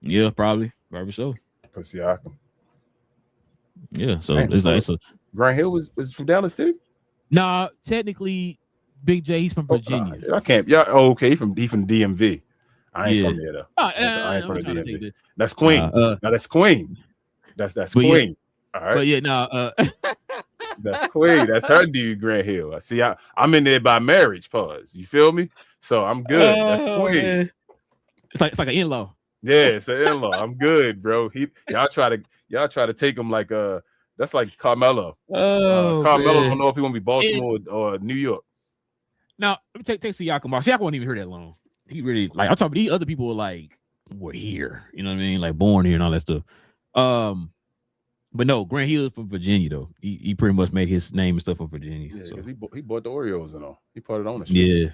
Yeah, probably so. Put Siakam. Yeah, so it's like Grant Hill was from Dallas too. Nah, technically, Big J, he's from Virginia. I can't. Yeah, okay, he from DMV. I ain't from there though. I ain't from the DMV. That's Queen. No, that's Queen. That's Queen. Yeah. All right. But yeah, no. That's Queen. That's her dude, Grant Hill. See, I'm in there by marriage. Pause. You feel me? So I'm good. That's Queen. Man. It's like an in-law. Yeah, it's an in-law. I'm good, bro. Y'all try to take him like that's like Carmelo. Carmelo don't know if he want to be Baltimore or New York. Now let me take Siakam off. Siakam wasn't even here that long. He really I'm talking. These other people were here. You know what I mean? Like born here and all that stuff. But no, Grant Hill is from Virginia though. He pretty much made his name and stuff from Virginia. Yeah, because he bought the Orioles and all. He part of the ownership. Yeah.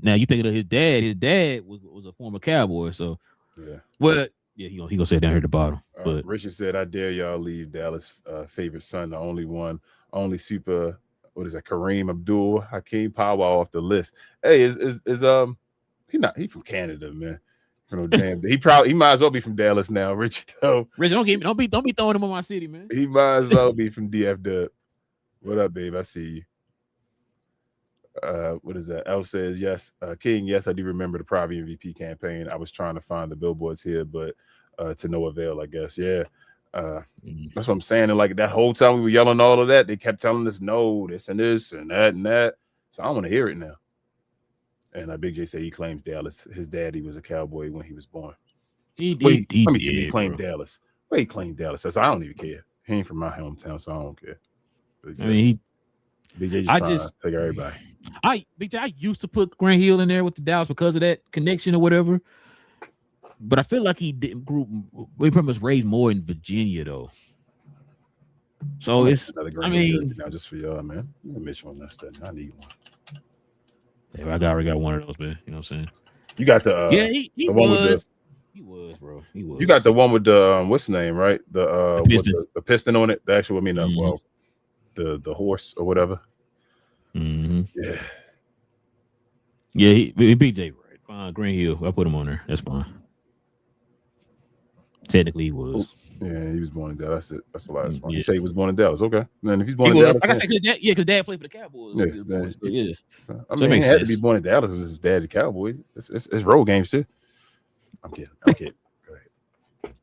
Now you thinking of his dad. His dad was a former Cowboy. So yeah. Well, yeah, he gonna sit down here at the bottom. But Richard said, "I dare y'all leave Dallas' favorite son, the only super. What is that? Kareem Abdul Hakeem Powell off the list. Hey, is he from Canada, man? He might as well be from Dallas now, Richard. Though. Richard, don't be throwing him on my city, man. He might as well be from DF Dub. What up, babe? I see you. What is that? L says yes. King, yes, I do remember the Pravi MVP campaign. I was trying to find the billboards here, but to no avail, I guess. Yeah. That's what I'm saying. And like that whole time we were yelling all of that, they kept telling us no, this and this and that and that. So I want to hear it now. And Big J said he claims Dallas. His daddy was a Cowboy when he was born. He Let me see. He claimed bro. Dallas. Wait, he claimed Dallas. Says I don't even care. He ain't from my hometown, so I don't care. I mean, Big J just take everybody. Big J, I used to put Grant Hill in there with the Dallas because of that connection or whatever. But I feel like he didn't we pretty much raised more in Virginia though. So it's another great now just for y'all, man. Let me mention one last time. I need one. Yeah, I already got one of those, man. You know what I'm saying? You got the he one with he was, bro. He was. You got the one with the what's the name, right? The piston. With the piston on it. The actual, well, the horse or whatever. Mm-hmm. Yeah. Yeah, BJ, right? Fine, Grant Hill. I put him on there. That's fine. Technically, he was. Yeah, he was born in Dallas. That's the last one. Yeah. He said he was born in Dallas. Okay. And if he's born in Dallas, like I said, because dad played for the Cowboys. Yeah. I mean, he had to be born in Dallas because his dad, the Cowboys. It's road games too. I'm kidding. Go ahead.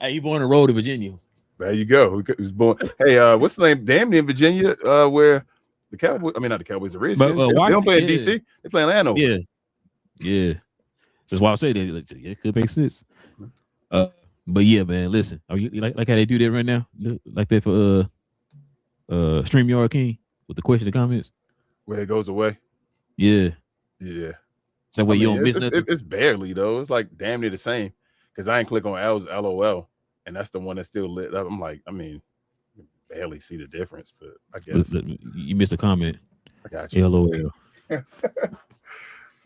Hey, he born on the road to Virginia. There you go. He was born. Hey, what's the name? Damn near Virginia, where the Cowboys. I mean, not the Cowboys. The Redskins. They don't play in DC. They play in Landover. Yeah. That's why I say that. It could make sense. But yeah, man. Listen, are you like how they do that right now? Like that for StreamYard King with the question and comments. Where it goes away. Yeah. So where you don't miss nothing. It's barely though. It's like damn near the same. Because I ain't click on L's LOL, and that's the one that's still lit up. I'm like, barely see the difference, but I guess you missed a comment. I got you. LOL.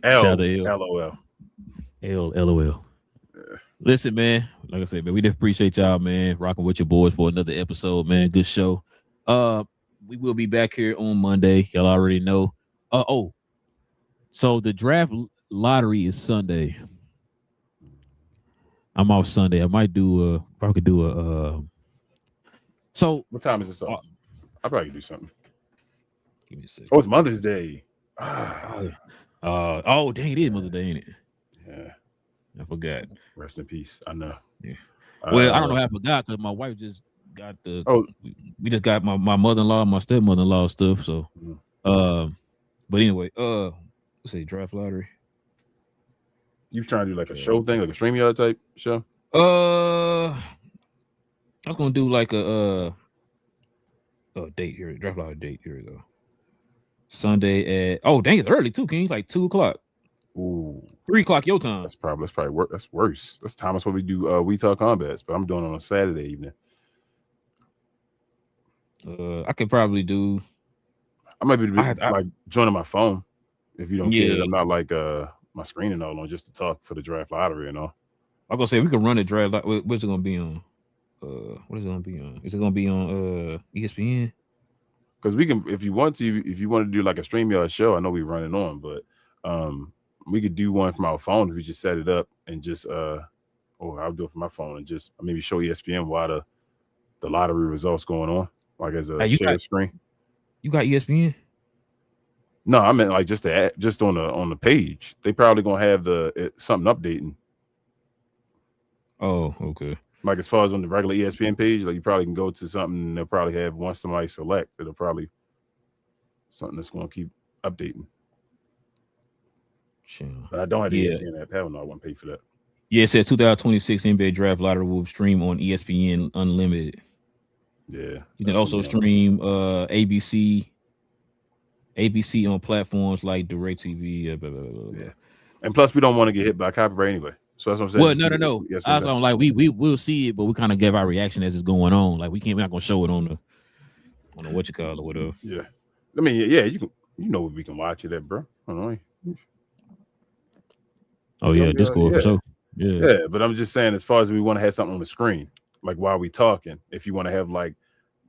LOL. LOL. Listen, man. Like I said, man, we just appreciate y'all, man, rocking with your boys for another episode, man. Good show. We will be back here on Monday. Y'all already know. So the draft lottery is Sunday. I'm off Sunday. I might probably do a. So what time is this off? I probably do something. Give me a second. Oh, it's Mother's Day. Dang, it is Mother's Day, ain't it? Yeah. I forgot. Rest in peace. I know. Yeah. Well, I don't know how I forgot because my wife just got the. We just got my mother-in-law, my stepmother-in-law stuff. So, but anyway, let's say draft lottery. You was trying to do like a show thing, like a StreamYard type show? I was gonna do like a date here, draft lottery date. Here we go. Sunday at dang, it's early too, King. It's like 2:00. Ooh. 3:00 your time. That's probably worse. That's worse. That's time that's what we do We Talk Combats, but I'm doing it on a Saturday evening. I could probably do. I might be like joining my phone if you don't care. I'm not like my screen and all on just to talk for the draft lottery and all. I'm gonna say we can run the draft. What's it gonna be on? What is it gonna be on? Is it gonna be on ESPN? Because we can, if you want to do like a StreamYard show, I know we run it on, but we could do one from our phone if we just set it up and just or I'll do it from my phone and just maybe show ESPN why the lottery results going on, like as a share screen. You got ESPN? No, I meant like just on the page. They probably gonna have something updating. Oh, okay. Like as far as on the regular ESPN page, like you probably can go to something and they'll probably have once somebody select, it'll probably something that's gonna keep updating. Sure. But I don't have the ESPN app. Hell no, I won't pay for that. Yeah, it says 2026 NBA Draft Lottery will stream on ESPN Unlimited. Yeah. You can also stream ABC on platforms like DirecTV. Blah, blah, blah, blah. Yeah. And plus, we don't want to get hit by copyright anyway. So that's what I'm saying. Well, no. Yes, I was on like we will see it, but we kind of give our reaction as it's going on. Like we're not gonna show it on the what you call it or whatever. Yeah. I mean, yeah, you can we can watch it at, bro. I don't know. Oh yeah, Discord for sure. Yeah, but I'm just saying, as far as we want to have something on the screen, like while we talking, if you want to have like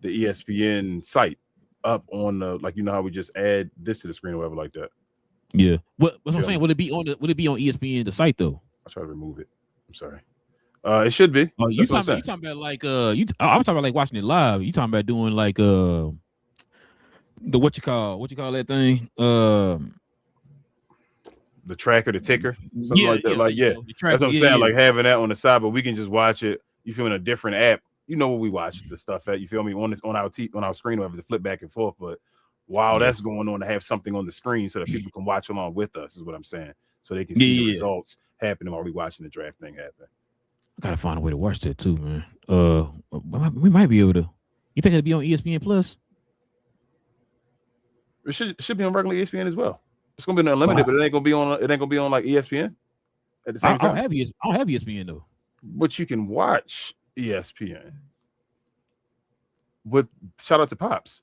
the ESPN site up on the, like, you know how we just add this to the screen or whatever like that. Yeah. What I'm saying? Would it be on ESPN the site though? I'll try to remove it. I'm sorry. It should be. Oh, you talking about like I'm talking about like watching it live. You talking about doing like the what you call that thing? The tracker, the ticker, something like that. That's what I'm saying. Like having that on the side, but we can just watch it you feel, in a different app. You know what we watch the stuff at. You feel me on our screen, we have to flip back and forth. But while that's going on, to have something on the screen so that people can watch along with us is what I'm saying. So they can see the results happening while we watching the draft thing happen. I gotta find a way to watch that too, man. We might be able to. You think it'll be on ESPN Plus? It should be on regular ESPN as well. It's gonna be unlimited, but it ain't gonna be on like ESPN at the same time. I don't have ESPN though. But you can watch ESPN. With shout out to Pops.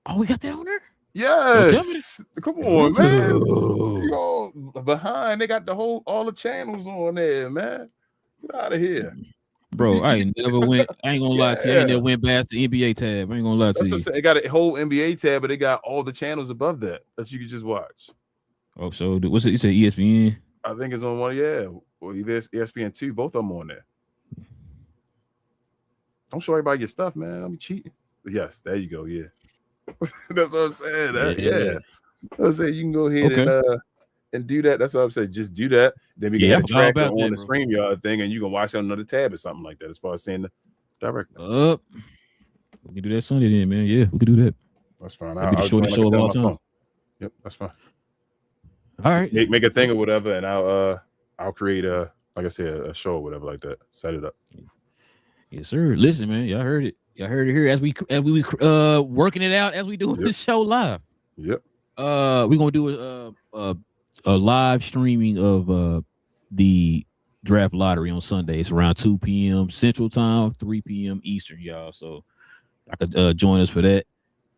Oh, we got that on there? Yes. Come on, man. You all behind. They got all the channels on there, man. Get out of here. Bro, I ain't gonna lie to you. I ain't never went past the NBA tab. I ain't gonna lie to you. That's what I'm saying. They got a whole NBA tab, but they got all the channels above that you can just watch. Oh, so what's it? You said ESPN? I think it's on one, yeah. Or either ESPN 2, both of them on there. Don't show everybody your stuff, man. I'm cheating. But yes, there you go. Yeah. That's what I'm saying. Yeah. I'm saying you can go ahead and do that. That's what I'm saying. Just do that. Then we can have a tracker on the StreamYard thing, and you can watch on another tab or something like that. As far as seeing the direct. We can do that Sunday then, man. Yeah, we can do that. That's fine. I'll show of all time. Yep, that's fine. All right, make a thing or whatever, and I'll create a show or whatever like that. Set it up. Yes, sir. Listen, man, y'all heard it. Y'all heard it here as we working it out as we do this show live. Yep. We're gonna do a live streaming of the draft lottery on Sunday. It's around 2 p.m. Central Time, 3 p.m. Eastern, y'all. So I could join us for that.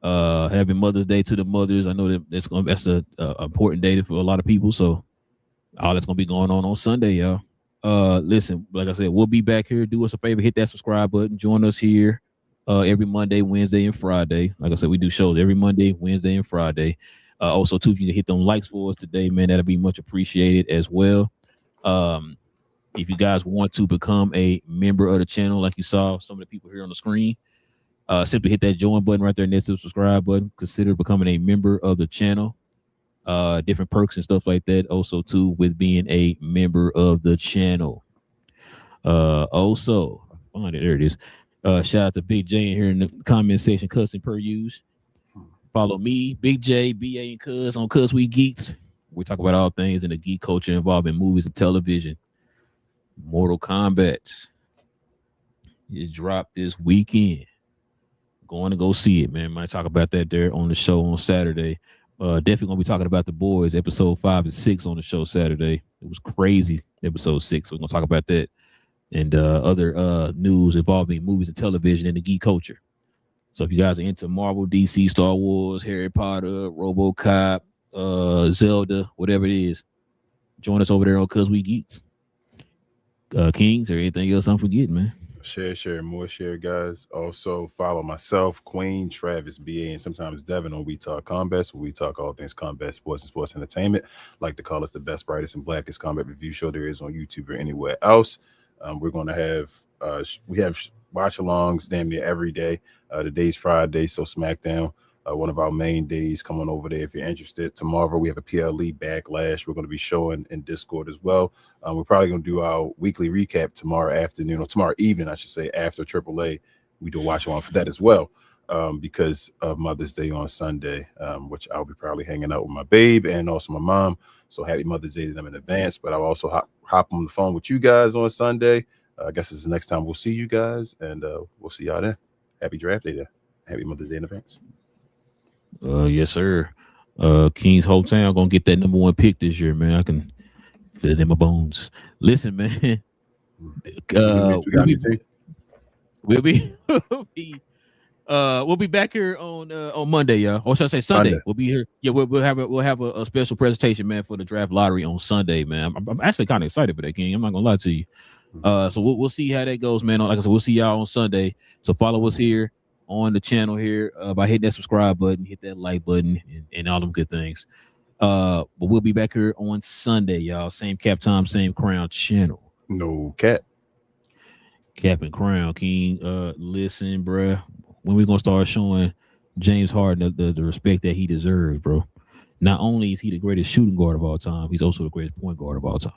Happy Mother's Day to the mothers. I know that that's a important day for a lot of people. So all that's gonna be going on Sunday, y'all. Listen, like I said, we'll be back here. Do us a favor, hit that subscribe button. Join us here every Monday, Wednesday, and Friday. Like I said, we do shows every Monday, Wednesday, and Friday. Also, too, if you can hit them likes for us today, man, that'll be much appreciated as well. If you guys want to become a member of the channel, like you saw some of the people here on the screen, simply hit that join button right there next to the subscribe button. Consider becoming a member of the channel. Different perks and stuff like that. Also, too, with being a member of the channel. Also, find it. There it is. Shout out to Big J in here in the comment section, cussing per use. Follow me, Big J, BA, and Cuz on Cuz We Geeks. We talk about all things in the geek culture involving movies and television. Mortal Kombat is dropped this weekend. Going to go see it, man. Might talk about that there on the show on Saturday. Definitely gonna be talking about The Boys, episode 5 and 6 on the show Saturday. It was crazy, episode 6. So we're gonna talk about that and other news involving movies and television and the geek culture. So if you guys are into Marvel, DC, Star Wars, Harry Potter, RoboCop, Zelda, whatever it is, join us over there on Cuz We Geeks. Kings, or anything else I'm forgetting, man? Share, more share, guys. Also follow myself, Queen, Travis, BA, and sometimes Devin on We Talk Combat, where we talk all things combat sports and sports entertainment. Like to call us the best, brightest, and blackest combat review show there is on YouTube or anywhere else. We're going to have we have watch-alongs damn near every day. Today's Friday, so SmackDown, one of our main days. Come on over there if you're interested. Tomorrow we have a PLE Backlash. We're going to be showing in Discord as well. We're probably going to do our weekly recap tomorrow afternoon, or tomorrow evening, I should say, after AAA. We do a watch-along for that as well, because of Mother's Day on Sunday, which I'll be probably hanging out with my babe and also my mom. So happy Mother's Day to them in advance. But I'll also hop on the phone with you guys on Sunday. I guess it's the next time we'll see you guys, and we'll see y'all then. Happy draft day there. Happy Mother's Day in advance. Yes, sir. King's hometown gonna get that number 1 pick this year, man. I can feel it in my bones. Listen, man. We'll be back here on Monday, y'all. Or should I say Sunday? We'll be here. Yeah, we'll have a special presentation, man, for the draft lottery on Sunday, man. I'm actually kind of excited for that, King. I'm not gonna lie to you. So we'll see how that goes, man. Like I said, we'll see y'all on Sunday. So follow us here on the channel here by hitting that subscribe button, hit that like button, and all them good things. But we'll be back here on Sunday, y'all. Same cap time, same crown channel. No cap. Cap and crown, King. Listen, bro. When we gonna start showing James Harden the respect that he deserves, bro? Not only is he the greatest shooting guard of all time, he's also the greatest point guard of all time.